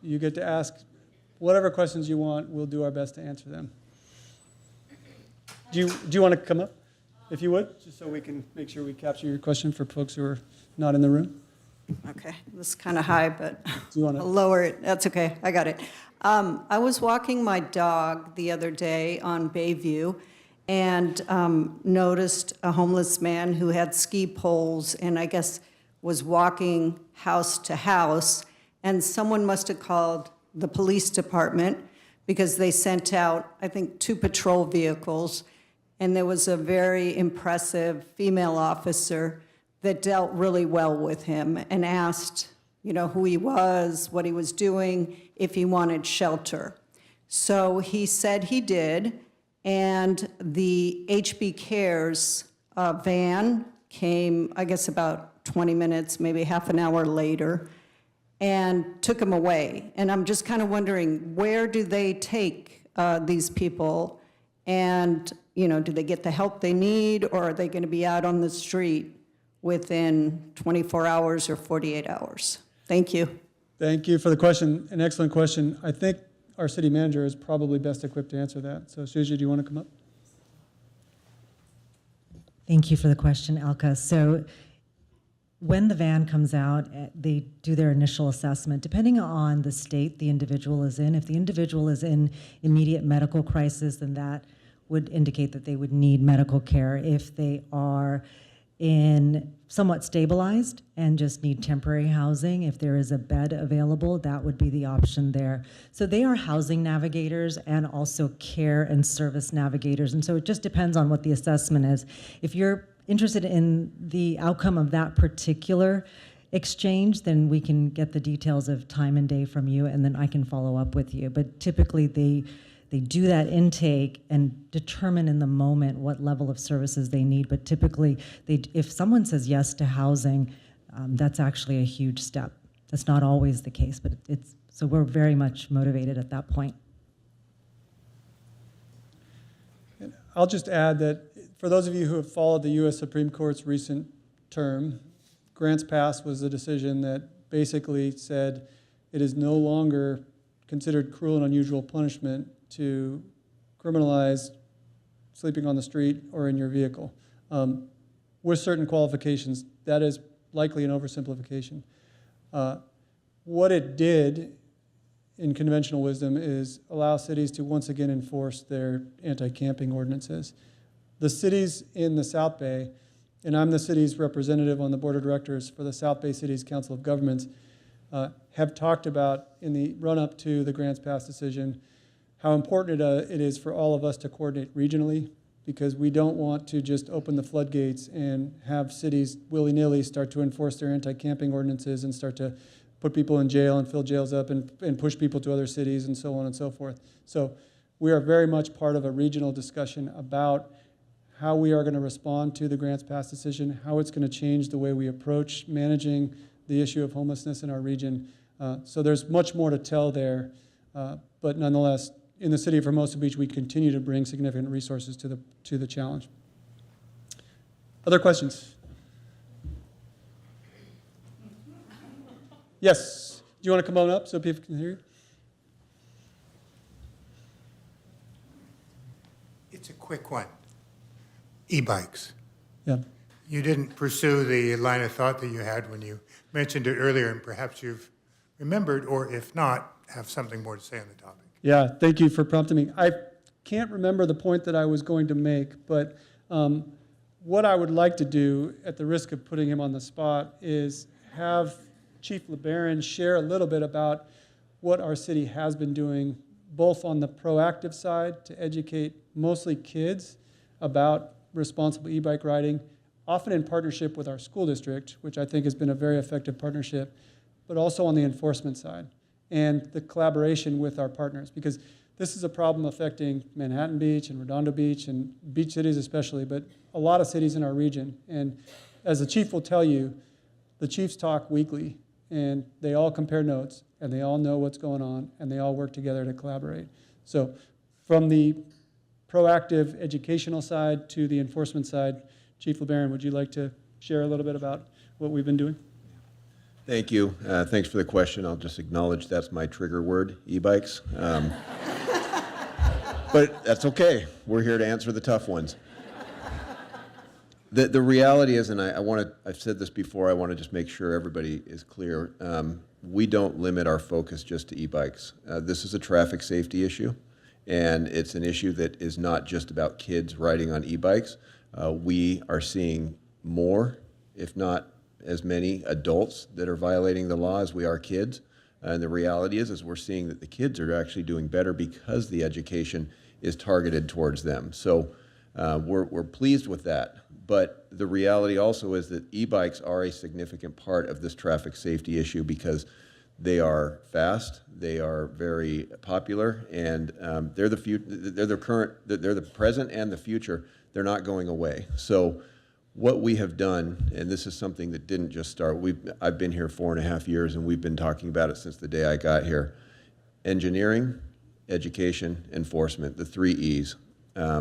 You get to ask whatever questions you want. We'll do our best to answer them. Do you want to come up, if you would, just so we can make sure we capture your question for folks who are not in the room? Okay, this is kind of high, but Do you want to I'll lower it. That's okay, I got it. I was walking my dog the other day on Bayview and noticed a homeless man who had ski poles and I guess was walking house to house, and someone must have called the police department because they sent out, I think, 2 patrol vehicles, and there was a very impressive female officer that dealt really well with him and asked, who he was, what he was doing, if he wanted shelter. So he said he did, and the HB Cares van came, I guess, about 20 minutes, maybe half an hour later, and took him away. And I'm just kind of wondering, where do they take these people? And, do they get the help they need, or are they going to be out on the street within 24 hours or 48 hours? Thank you. Thank you for the question, an excellent question. I think our city manager is probably best equipped to answer that. So Suji, do you want to come up? Thank you for the question, Elka. So when the van comes out, they do their initial assessment. Depending on the state the individual is in, if the individual is in immediate medical crisis, then that would indicate that they would need medical care. If they are in somewhat stabilized and just need temporary housing, if there is a bed available, that would be the option there. So they are housing navigators and also care and service navigators. And so it just depends on what the assessment is. If you're interested in the outcome of that particular exchange, then we can get the details of time and day from you, and then I can follow up with you. But typically they do that intake and determine in the moment what level of services they need. But typically, if someone says yes to housing, that's actually a huge step. That's not always the case, but so we're very much motivated at that point. I'll just add that for those of you who have followed the U.S. Supreme Court's recent term, Grants Pass was a decision that basically said it is no longer considered cruel and unusual punishment to criminalize sleeping on the street or in your vehicle. With certain qualifications, that is likely an oversimplification. What it did in conventional wisdom is allow cities to once again enforce their anti-camping ordinances. The cities in the South Bay, and I'm the city's representative on the board of directors for the South Bay Cities Council of Governments, have talked about in the run-up to the Grants Pass decision how important it is for all of us to coordinate regionally, because we don't want to just open the floodgates and have cities willy-nilly start to enforce their anti-camping ordinances and start to put people in jail and fill jails up and push people to other cities and so on and so forth. So we are very much part of a regional discussion about how we are going to respond to the Grants Pass decision, how it's going to change the way we approach managing the issue of homelessness in our region. So there's much more to tell there, but nonetheless, in the city of Hermosa Beach, we continue to bring significant resources to the challenge. Other questions? Yes. Do you want to come on up so people can hear you? It's a quick one. E-bikes. Yeah. You didn't pursue the line of thought that you had when you mentioned it earlier, and perhaps you've remembered, or if not, have something more to say on the topic. Yeah, thank you for prompting me. I can't remember the point that I was going to make, but what I would like to do, at the risk of putting him on the spot, is have Chief LeBaron share a little bit about what our city has been doing, both on the proactive side to educate mostly kids about responsible e-bike riding, often in partnership with our school district, which I think has been a very effective partnership, but also on the enforcement side and the collaboration with our partners, because this is a problem affecting Manhattan Beach and Redondo Beach and beach cities especially, but a lot of cities in our region. And as the chief will tell you, the chiefs talk weekly, and they all compare notes, and they all know what's going on, and they all work together to collaborate. So from the proactive educational side to the enforcement side, Chief LeBaron, would you like to share a little bit about what we've been doing? Thank you. Thanks for the question. I'll just acknowledge that's my trigger word, e-bikes. But that's okay. We're here to answer the tough ones. The reality is, and I've said this before, I want to just make sure everybody is clear, we don't limit our focus just to e-bikes. This is a traffic safety issue, and it's an issue that is not just about kids riding on e-bikes. We are seeing more, if not as many adults that are violating the law as we are kids. And the reality is we're seeing that the kids are actually doing better because the education is targeted towards them. So we're pleased with that. But the reality also is that e-bikes are a significant part of this traffic safety issue because they are fast, they are very popular, and they're the present and the future. They're not going away. So what we have done, and this is something that didn't just start, I've been here 4.5 years, and we've been talking about it since the day I got here. Engineering, education, enforcement, the 3 E's.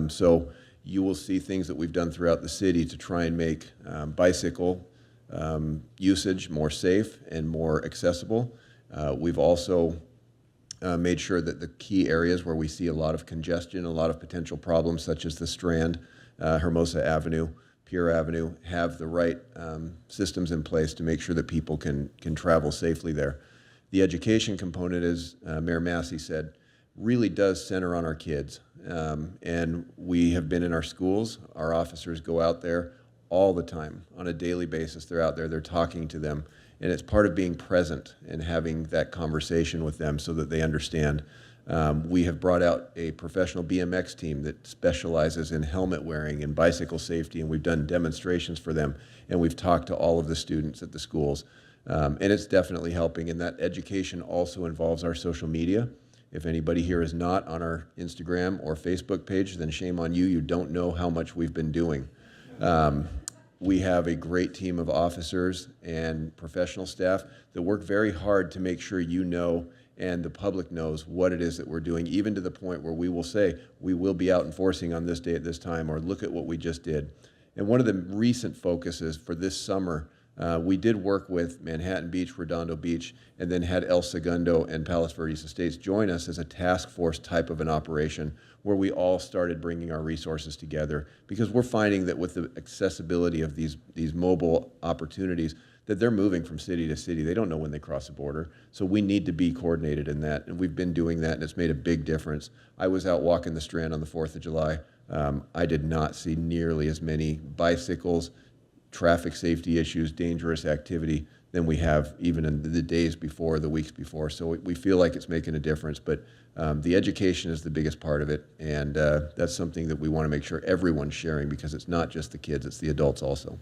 So you will see things that we've done throughout the city to try and make bicycle usage more safe and more accessible. We've also made sure that the key areas where we see a lot of congestion, a lot of potential problems, such as the Strand, Hermosa Avenue, Pier Avenue, have the right systems in place to make sure that people can travel safely there. The education component, as Mayor Massey said, really does center on our kids. And we have been in our schools. Our officers go out there all the time. On a daily basis, they're out there, they're talking to them. And it's part of being present and having that conversation with them so that they understand. We have brought out a professional BMX team that specializes in helmet wearing and bicycle safety, and we've done demonstrations for them, and we've talked to all of the students at the schools. And it's definitely helping, and that education also involves our social media. If anybody here is not on our Instagram or Facebook page, then shame on you. You don't know how much we've been doing. We have a great team of officers and professional staff that work very hard to make sure you know and the public knows what it is that we're doing, even to the point where we will say, we will be out enforcing on this day at this time, or look at what we just did. And one of the recent focuses for this summer, we did work with Manhattan Beach, Redondo Beach, and then had El Segundo and Palos Verdes Estates join us as a task force type of an operation where we all started bringing our resources together, because we're finding that with the accessibility of these mobile opportunities, that they're moving from city to city. They don't know when they cross the border. So we need to be coordinated in that. And we've been doing that, and it's made a big difference. I was out walking the Strand on the 4th of July. I did not see nearly as many bicycles, traffic safety issues, dangerous activity than we have even in the days before, the weeks before. So we feel like it's making a difference. But the education is the biggest part of it. And that's something that we want to make sure everyone's sharing, because it's not just the kids, it's the adults also.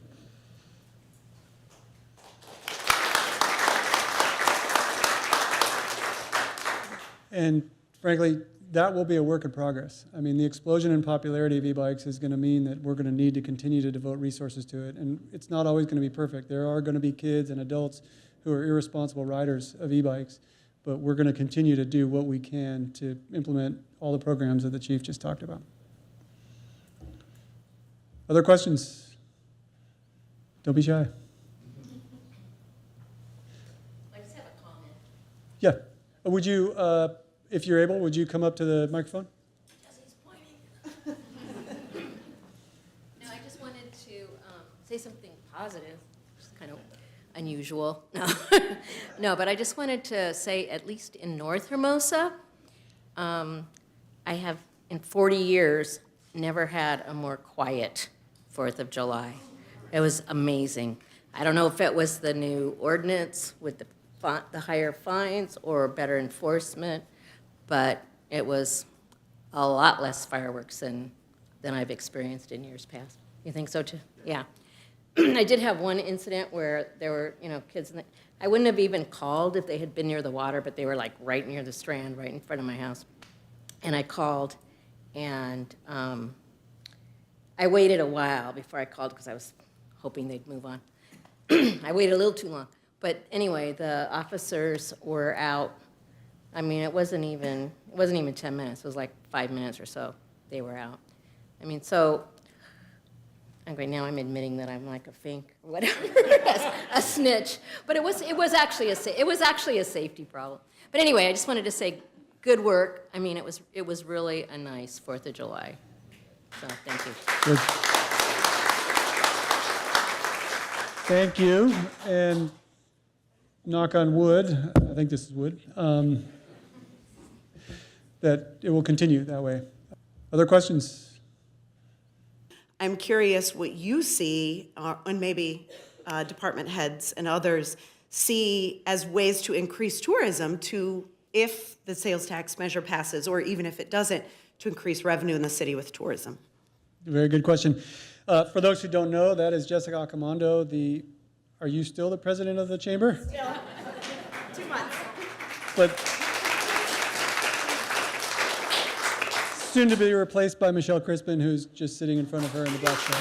And frankly, that will be a work in progress. I mean, the explosion in popularity of e-bikes is going to mean that we're going to need to continue to devote resources to it. And it's not always going to be perfect. There are going to be kids and adults who are irresponsible riders of e-bikes, but we're going to continue to do what we can to implement all the programs that the chief just talked about. Other questions? Don't be shy. I just have a comment. Yeah. Would you, if you're able, would you come up to the microphone? Yes, he's pointing. No, I just wanted to say something positive, which is kind of unusual. No, no, but I just wanted to say, at least in North Hermosa, I have, in 40 years, never had a more quiet 4th of July. It was amazing. I don't know if it was the new ordinance with the higher fines or better enforcement, but it was a lot less fireworks than I've experienced in years past. You think so too? Yeah. I did have one incident where there were, kids, I wouldn't have even called if they had been near the water, but they were like right near the Strand, right in front of my house. And I called, and I waited a while before I called because I was hoping they'd move on. I waited a little too long. But anyway, the officers were out. I mean, it wasn't even 10 minutes. It was like 5 minutes or so they were out. I mean, so, okay, now I'm admitting that I'm like a fink or whatever, a snitch. But it was actually a safety problem. But anyway, I just wanted to say good work. I mean, it was really a nice 4th of July. So thank you. Good. Thank you. And knock on wood, I think this is wood, that it will continue that way. Other questions? I'm curious what you see, and maybe department heads and others see as ways to increase tourism to, if the sales tax measure passes, or even if it doesn't, to increase revenue in the city with tourism. Very good question. For those who don't know, that is Jessica Accomando. Are you still the president of the chamber? Still, 2 months. But soon to be replaced by Michelle Crispin, who's just sitting in front of her in the black chair.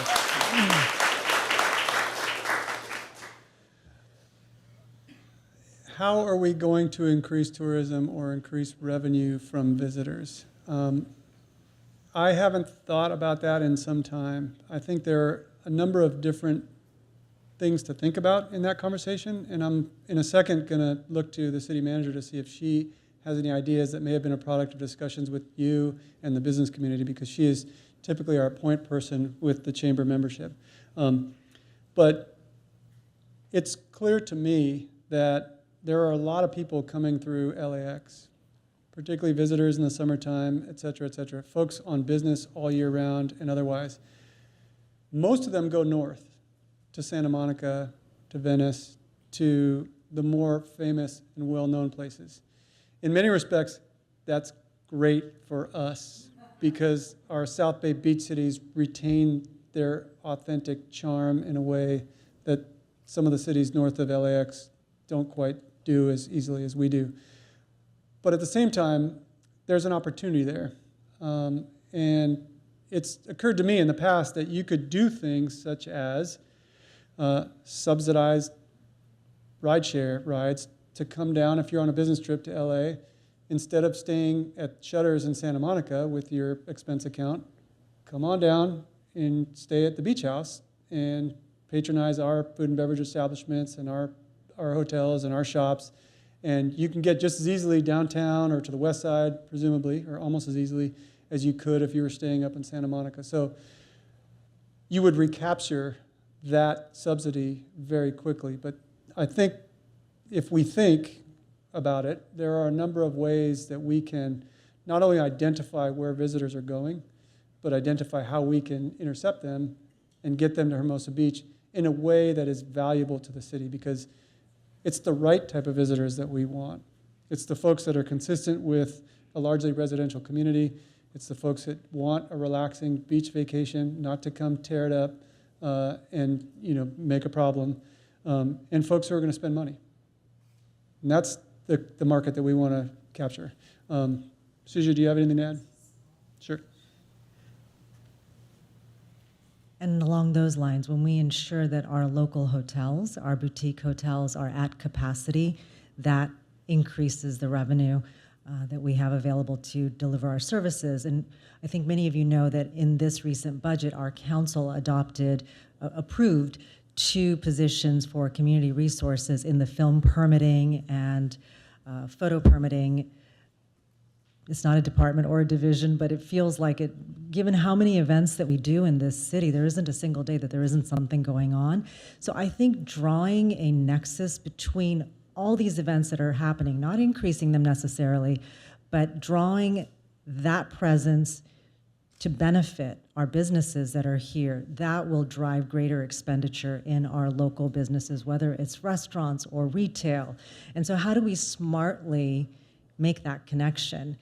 How are we going to increase tourism or increase revenue from visitors? I haven't thought about that in some time. I think there are a number of different things to think about in that conversation, and I'm in a second going to look to the city manager to see if she has any ideas that may have been a product of discussions with you and the business community, because she is typically our point person with the chamber membership. But it's clear to me that there are a lot of people coming through LAX, particularly visitors in the summertime, et cetera, folks on business all year round and otherwise. Most of them go north to Santa Monica, to Venice, to the more famous and well-known places. In many respects, that's great for us because our South Bay beach cities retain their authentic charm in a way that some of the cities north of LAX don't quite do as easily as we do. But at the same time, there's an opportunity there. And it's occurred to me in the past that you could do things such as subsidized rideshare rides to come down if you're on a business trip to LA. Instead of staying at Shutters in Santa Monica with your expense account, come on down and stay at the beach house and patronize our food and beverage establishments and our hotels and our shops. And you can get just as easily downtown or to the west side, presumably, or almost as easily as you could if you were staying up in Santa Monica. So you would recapture that subsidy very quickly. But I think if we think about it, there are a number of ways that we can not only identify where visitors are going, but identify how we can intercept them and get them to Hermosa Beach in a way that is valuable to the city, because it's the right type of visitors that we want. It's the folks that are consistent with a largely residential community. It's the folks that want a relaxing beach vacation, not to come tear it up and make a problem, and folks who are going to spend money. And that's the market that we want to capture. Suja, do you have anything to add? Sure. And along those lines, when we ensure that our local hotels, our boutique hotels, are at capacity, that increases the revenue that we have available to deliver our services. And I think many of you know that in this recent budget, our council approved 2 positions for community resources in the film permitting and photo permitting. It's not a department or a division, but it feels like it, given how many events that we do in this city, there isn't a single day that there isn't something going on. So I think drawing a nexus between all these events that are happening, not increasing them necessarily, but drawing that presence to benefit our businesses that are here, that will drive greater expenditure in our local businesses, whether it's restaurants or retail. And so how do we smartly make that connection?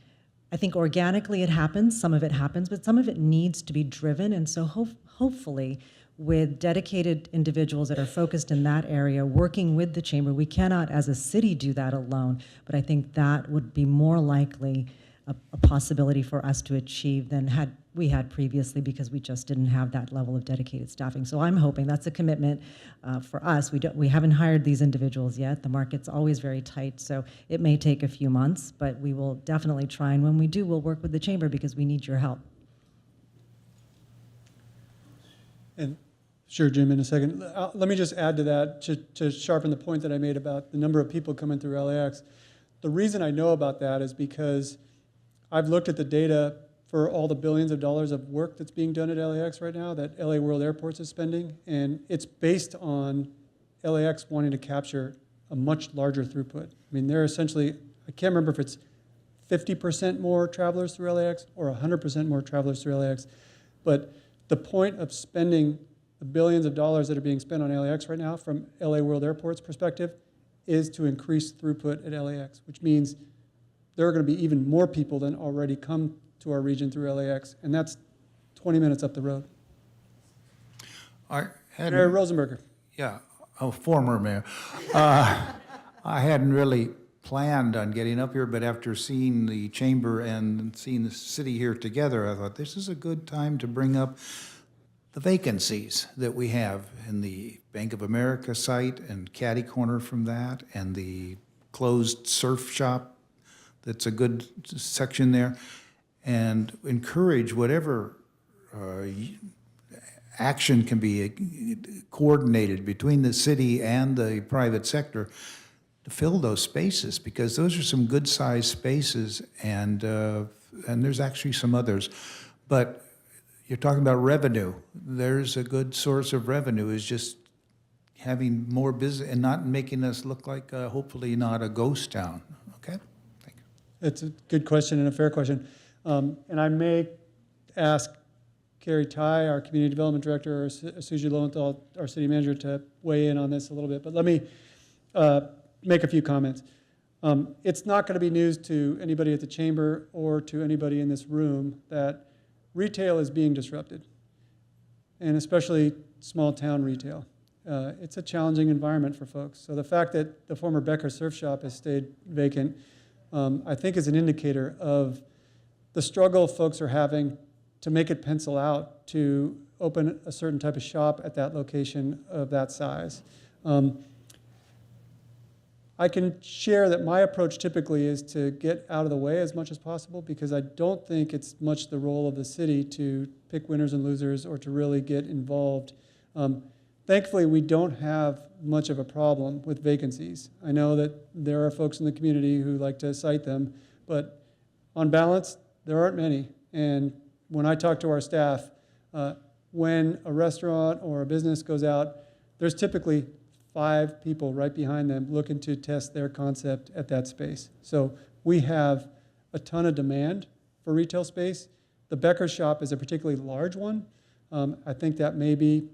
I think organically it happens, some of it happens, but some of it needs to be driven. And so hopefully with dedicated individuals that are focused in that area, working with the chamber, we cannot as a city do that alone, but I think that would be more likely a possibility for us to achieve than we had previously, because we just didn't have that level of dedicated staffing. So I'm hoping that's a commitment for us. We haven't hired these individuals yet. The market's always very tight, so it may take a few months, but we will definitely try. And when we do, we'll work with the chamber because we need your help. And sure, Jim, in a second. Let me just add to that to sharpen the point that I made about the number of people coming through LAX. The reason I know about that is because I've looked at the data for all the billions of dollars of work that's being done at LAX right now that LA World Airports is spending, and it's based on LAX wanting to capture a much larger throughput. I mean, they're essentially, I can't remember if it's 50% more travelers through LAX or 100% more travelers through LAX, but the point of spending the billions of dollars that are being spent on LAX right now from LA World Airports perspective is to increase throughput at LAX, which means there are going to be even more people than already come to our region through LAX, and that's 20 minutes up the road. Mayor Rosenberger. Yeah, a former mayor. I hadn't really planned on getting up here, but after seeing the chamber and seeing the city here together, I thought this is a good time to bring up the vacancies that we have in the Bank of America site and catty corner from that, and the closed surf shop. That's a good section there, and encourage whatever action can be coordinated between the city and the private sector to fill those spaces, because those are some good-sized spaces, and there's actually some others. But you're talking about revenue. There's a good source of revenue, is just having more business and not making us look like, hopefully not a ghost town. Okay? Thank you. It's a good question and a fair question. And I may ask Carrie Ty, our Community Development Director, or Suji Lowenthal, our City Manager, to weigh in on this a little bit. But let me make a few comments. It's not going to be news to anybody at the Chamber or to anybody in this room that retail is being disrupted, and especially small town retail. It's a challenging environment for folks. So the fact that the former Becker Surf Shop has stayed vacant, I think is an indicator of the struggle folks are having to make it pencil out to open a certain type of shop at that location of that size. I can share that my approach typically is to get out of the way as much as possible, because I don't think it's much the role of the city to pick winners and losers or to really get involved. Thankfully, we don't have much of a problem with vacancies. I know that there are folks in the community who like to cite them, but on balance, there aren't many. And when I talk to our staff, when a restaurant or a business goes out, there's typically 5 people right behind them looking to test their concept at that space. So we have a ton of demand for retail space. The Becker shop is a particularly large one. I think that may be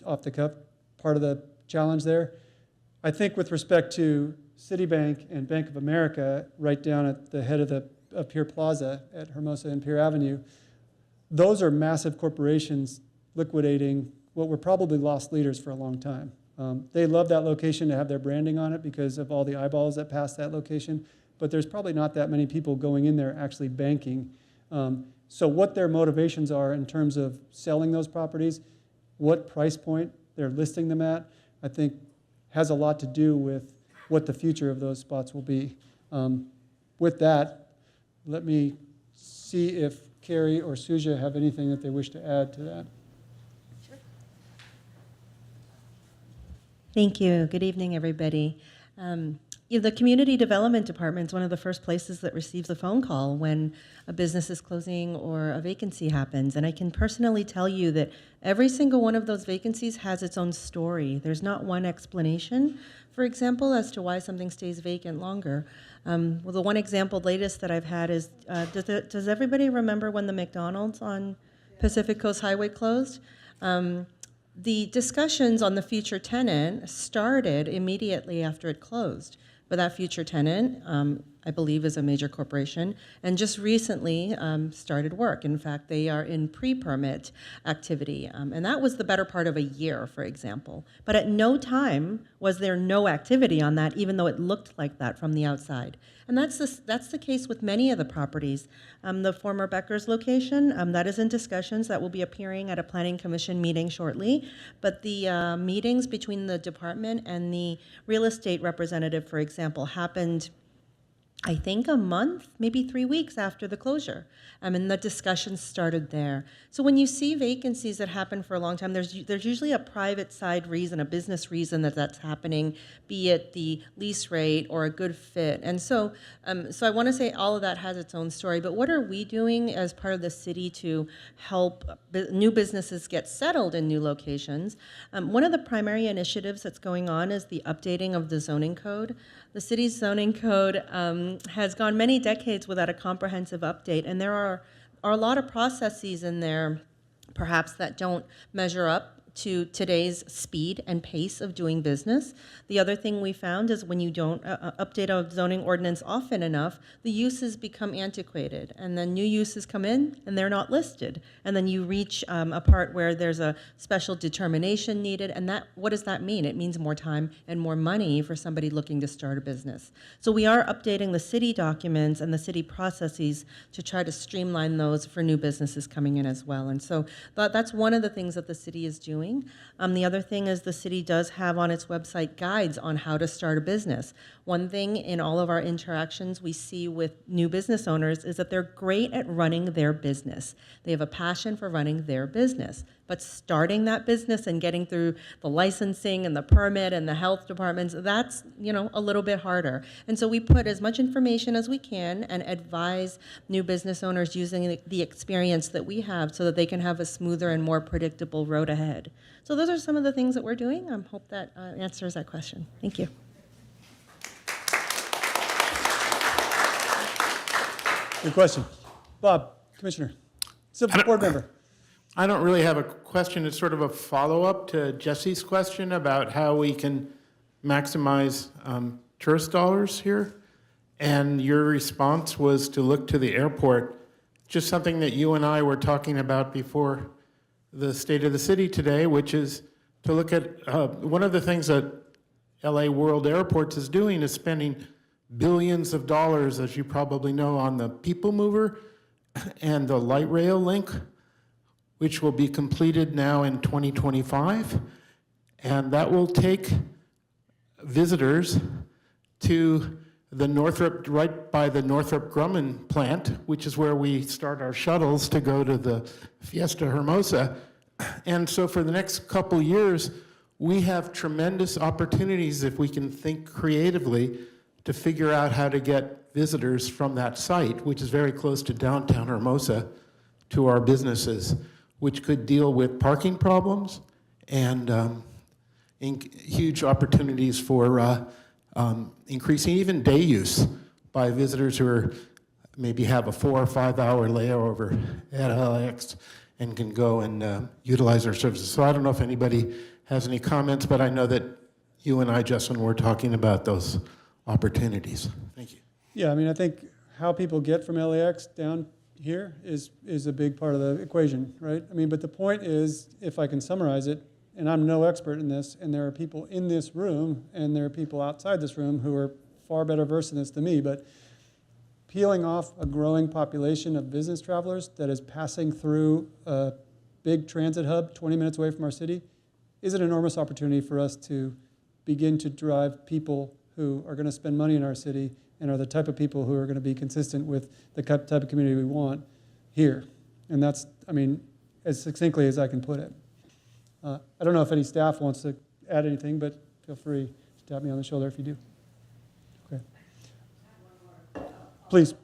off the cuff part of the challenge there. I think with respect to Citibank and Bank of America, right down at the head of Pier Plaza at Hermosa and Pier Avenue, those are massive corporations liquidating what were probably lost leaders for a long time. They love that location to have their branding on it because of all the eyeballs that pass that location, but there's probably not that many people going in there actually banking. So what their motivations are in terms of selling those properties, what price point they're listing them at, I think has a lot to do with what the future of those spots will be. With that, let me see if Carrie or Suja have anything that they wish to add to that. Thank you. Good evening, everybody. The Community Development Department is one of the first places that receives a phone call when a business is closing or a vacancy happens. And I can personally tell you that every single one of those vacancies has its own story. There's not one explanation, for example, as to why something stays vacant longer. Well, the one example latest that I've had is, does everybody remember when the McDonald's on Pacific Coast Highway closed? The discussions on the future tenant started immediately after it closed. But that future tenant, I believe, is a major corporation, and just recently started work. In fact, they are in pre-permit activity, and that was the better part of a year, for example. But at no time was there no activity on that, even though it looked like that from the outside. And that's the case with many of the properties. The former Becker's location, that is in discussions. That will be appearing at a planning commission meeting shortly. But the meetings between the department and the real estate representative, for example, happened, I think, a month, maybe 3 weeks after the closure. And the discussions started there. So when you see vacancies that happen for a long time, there's usually a private side reason, a business reason that's happening, be it the lease rate or a good fit. And so I want to say all of that has its own story, but what are we doing as part of the city to help new businesses get settled in new locations? One of the primary initiatives that's going on is the updating of the zoning code. The city's zoning code has gone many decades without a comprehensive update, and there are a lot of processes in there, perhaps, that don't measure up to today's speed and pace of doing business. The other thing we found is when you don't update a zoning ordinance often enough, the uses become antiquated, and then new uses come in and they're not listed. And then you reach a part where there's a special determination needed, and what does that mean? It means more time and more money for somebody looking to start a business. So we are updating the city documents and the city processes to try to streamline those for new businesses coming in as well. And so that's one of the things that the city is doing. The other thing is the city does have on its website guides on how to start a business. One thing in all of our interactions we see with new business owners is that they're great at running their business. They have a passion for running their business. But starting that business and getting through the licensing and the permit and the health departments, that's, a little bit harder. And so we put as much information as we can and advise new business owners using the experience that we have so that they can have a smoother and more predictable road ahead. So those are some of the things that we're doing. I hope that answers that question. Thank you. Good question. Bob, Commissioner, Civil Board Member. I don't really have a question. It's sort of a follow-up to Jesse's question about how we can maximize tourist dollars here. And your response was to look to the airport, just something that you and I were talking about before the State of the City today, which is to look at one of the things that LA World Airports is doing is spending billions of dollars, as you probably know, on the people mover and the light rail link. which will be completed now in 2025. And that will take visitors to the Northrop, right by the Northrop Grumman plant, which is where we start our shuttles to go to the Fiesta Hermosa. And so for the next couple years, we have tremendous opportunities, if we can think creatively, to figure out how to get visitors from that site, which is very close to downtown Hermosa, to our businesses, which could deal with parking problems and huge opportunities for increasing even day use by visitors who are maybe have a 4 or 5 hour layover at LAX and can go and utilize our services. So I don't know if anybody has any comments, but I know that you and I, Justin, were talking about those opportunities. Thank you. Yeah, I mean, I think how people get from LAX down here is a big part of the equation, right? I mean, but the point is, if I can summarize it, and I'm no expert in this, and there are people in this room, and there are people outside this room who are far better versed in this than me, but peeling off a growing population of business travelers that is passing through a big transit hub 20 minutes away from our city is an enormous opportunity for us to begin to drive people who are going to spend money in our city and are the type of people who are going to be consistent with the type of community we want here. And that's, I mean, as succinctly as I can put it. I don't know if any staff wants to add anything, but feel free to tap me on the shoulder if you do. Okay. Please,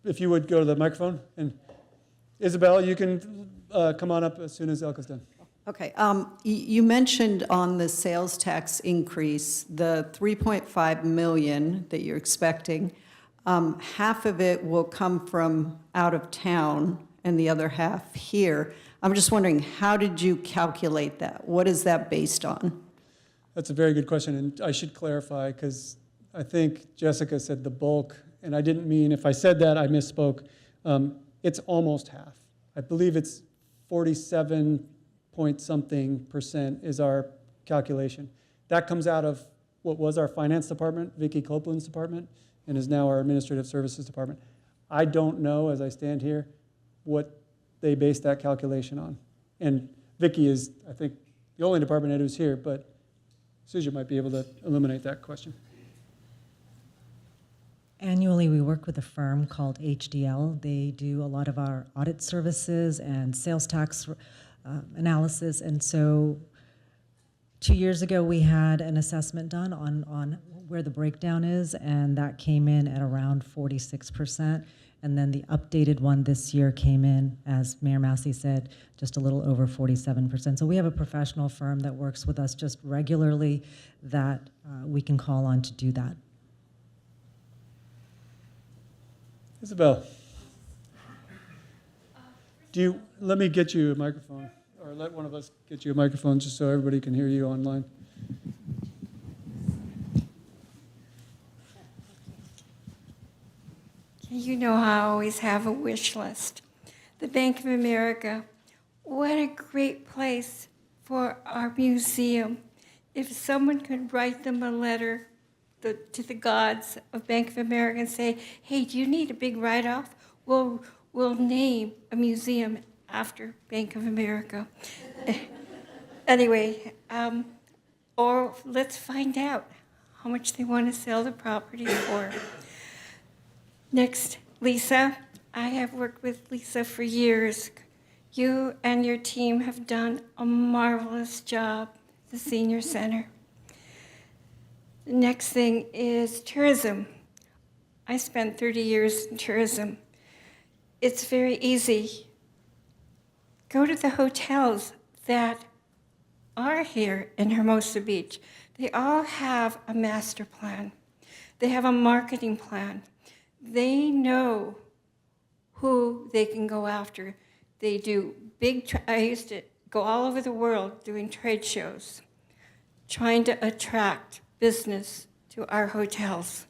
if you would go to the microphone. And Isabel, you can come on up as soon as Elka's done. Okay, you mentioned on the sales tax increase, the 3.5 million that you're expecting, half of it will come from out of town and the other half here. I'm just wondering, how did you calculate that? What is that based on? That's a very good question, and I should clarify, because I think Jessica said the bulk, and I didn't mean, if I said that, I misspoke. It's almost half. I believe it's 47 point something % is our calculation. That comes out of what was our finance department, Vicki Copeland's department, and is now our administrative services department. I don't know, as I stand here, what they based that calculation on. And Vicki is, I think, the only department head who's here, but Suja might be able to illuminate that question. Annually, we work with a firm called HDL. They do a lot of our audit services and sales tax analysis. And so 2 years ago, we had an assessment done on where the breakdown is, and that came in at around 46%. And then the updated one this year came in, as Mayor Massey said, just a little over 47%. So we have a professional firm that works with us just regularly that we can call on to do that. Isabel, let me get you a microphone, or let one of us get you a microphone just so everybody can hear you online. You know how I always have a wish list. The Bank of America, what a great place for our museum. If someone could write them a letter to the gods of Bank of America and say, hey, do you need a big write-off? We'll name a museum after Bank of America. Anyway, or let's find out how much they want to sell the property for. Next, Lisa. I have worked with Lisa for years. You and your team have done a marvelous job at the Senior Center. The next thing is tourism. I spent 30 years in tourism. It's very easy. Go to the hotels that are here in Hermosa Beach. They all have a master plan. They have a marketing plan. They know who they can go after. They do I used to go all over the world doing trade shows, trying to attract business to our hotels.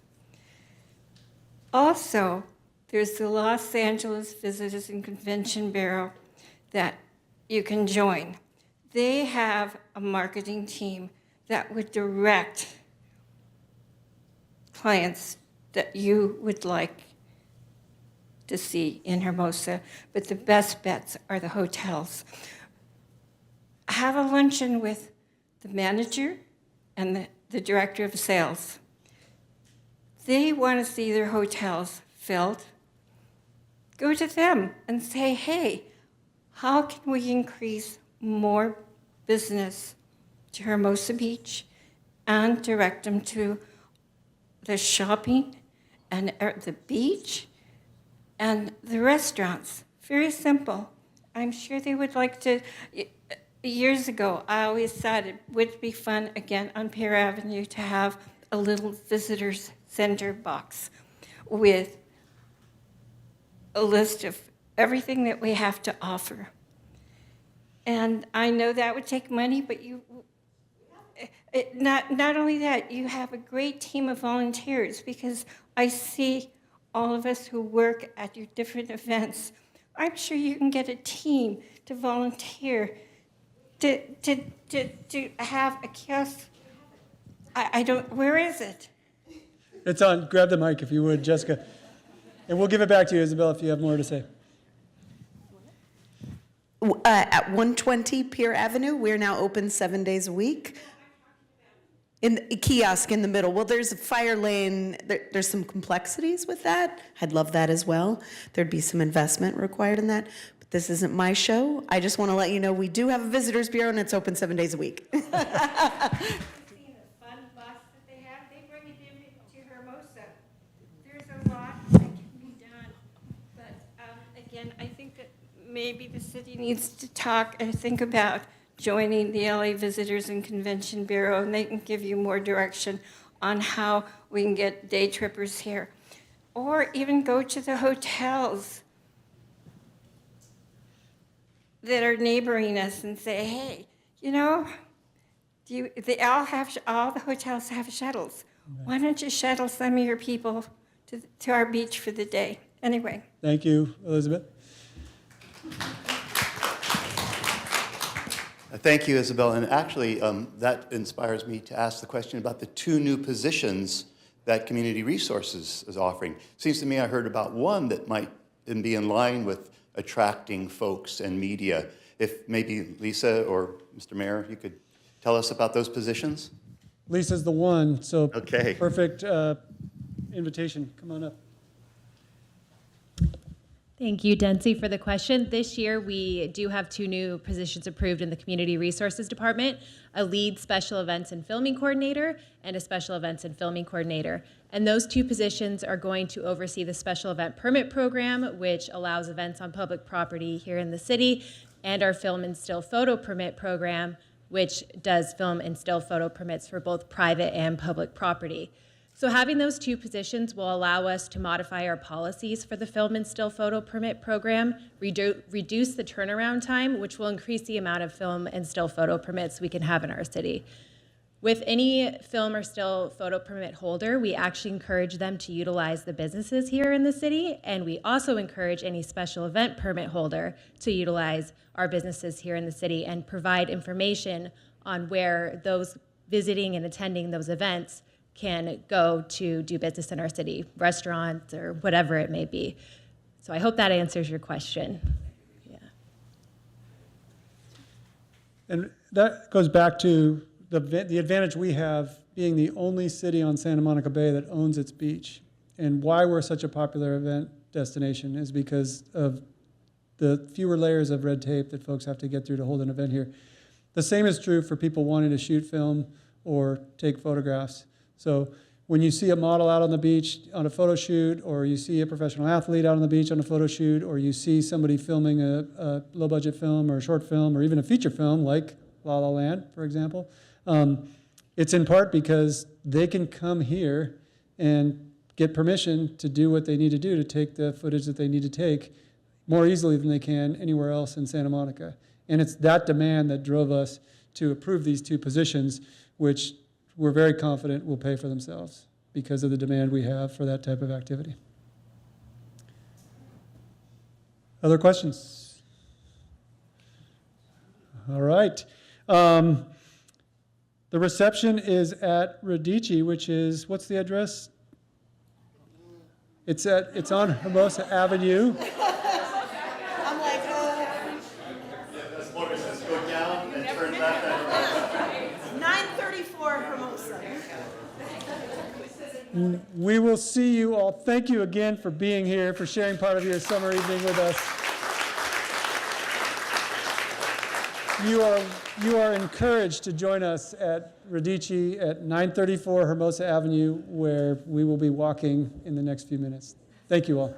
Also, there's the Los Angeles Visitors and Convention Bureau that you can join. They have a marketing team that would direct clients that you would like to see in Hermosa, but the best bets are the hotels. have a luncheon with the manager and the director of sales. They want to see their hotels filled. Go to them and say, hey, how can we increase more business to Hermosa Beach and direct them to the shopping and the beach and the restaurants? Very simple. I'm sure they would like to. Years ago, I always thought it would be fun again on Pier Avenue to have a little visitors center box with a list of everything that we have to offer. And I know that would take money, but not only that, you have a great team of volunteers, because I see all of us who work at your different events. I'm sure you can get a team to volunteer to have a kiosk. I don't, where is it? It's on. Grab the mic if you would, Jessica. And we'll give it back to you, Isabel, if you have more to say. At 120 Pier Avenue, we're now open 7 days a week. In the kiosk in the middle. Well, there's a fire lane. There's some complexities with that. I'd love that as well. There'd be some investment required in that. But this isn't my show. I just want to let you know we do have a visitors bureau, and it's open 7 days a week. Seen the fun bus that they have? They bring it in to Hermosa. There's a lot that can be done. But again, I think that maybe the city needs to talk and think about joining the LA Visitors and Convention Bureau, and they can give you more direction on how we can get day trippers here. Or even go to the hotels that are neighboring us and say, hey, you know, all the hotels have shuttles. Why don't you shuttle some of your people to our beach for the day? Anyway. Thank you, Elizabeth. Thank you, Isabel. And actually, that inspires me to ask the question about the 2 new positions that Community Resources is offering. Seems to me I heard about one that might be in line with attracting folks and media. If maybe Lisa or Mr. Mayor, you could tell us about those positions? Lisa's the one, so Okay. perfect invitation. Come on up. Thank you, Dency, for the question. This year, we do have 2 new positions approved in the Community Resources Department, a lead special events and filming coordinator and a special events and filming coordinator. And those 2 positions are going to oversee the special event permit program, which allows events on public property here in the city, and our film and still photo permit program, which does film and still photo permits for both private and public property. So having those 2 positions will allow us to modify our policies for the film and still photo permit program, reduce the turnaround time, which will increase the amount of film and still photo permits we can have in our city. With any film or still photo permit holder, we actually encourage them to utilize the businesses here in the city, and we also encourage any special event permit holder to utilize our businesses here in the city and provide information on where those visiting and attending those events can go to do business in our city, restaurants or whatever it may be. So I hope that answers your question. Yeah. And that goes back to the advantage we have being the only city on Santa Monica Bay that owns its beach. And why we're such a popular event destination is because of the fewer layers of red tape that folks have to get through to hold an event here. The same is true for people wanting to shoot film or take photographs. So when you see a model out on the beach on a photo shoot, or you see a professional athlete out on the beach on a photo shoot, or you see somebody filming a low-budget film or a short film or even a feature film like La La Land, for example, it's in part because they can come here and get permission to do what they need to do to take the footage that they need to take more easily than they can anywhere else in Santa Monica. And it's that demand that drove us to approve these 2 positions, which we're very confident will pay for themselves because of the demand we have for that type of activity. Other questions? All right. The reception is at Radici, which is, what's the address? It's on Hermosa Avenue. I'm like, Go down and turn We will see you all. Thank you again for being here, for sharing part of your summer evening with us. You are encouraged to join us at Radici at 934 Hermosa Avenue, where we will be walking in the next few minutes. Thank you all.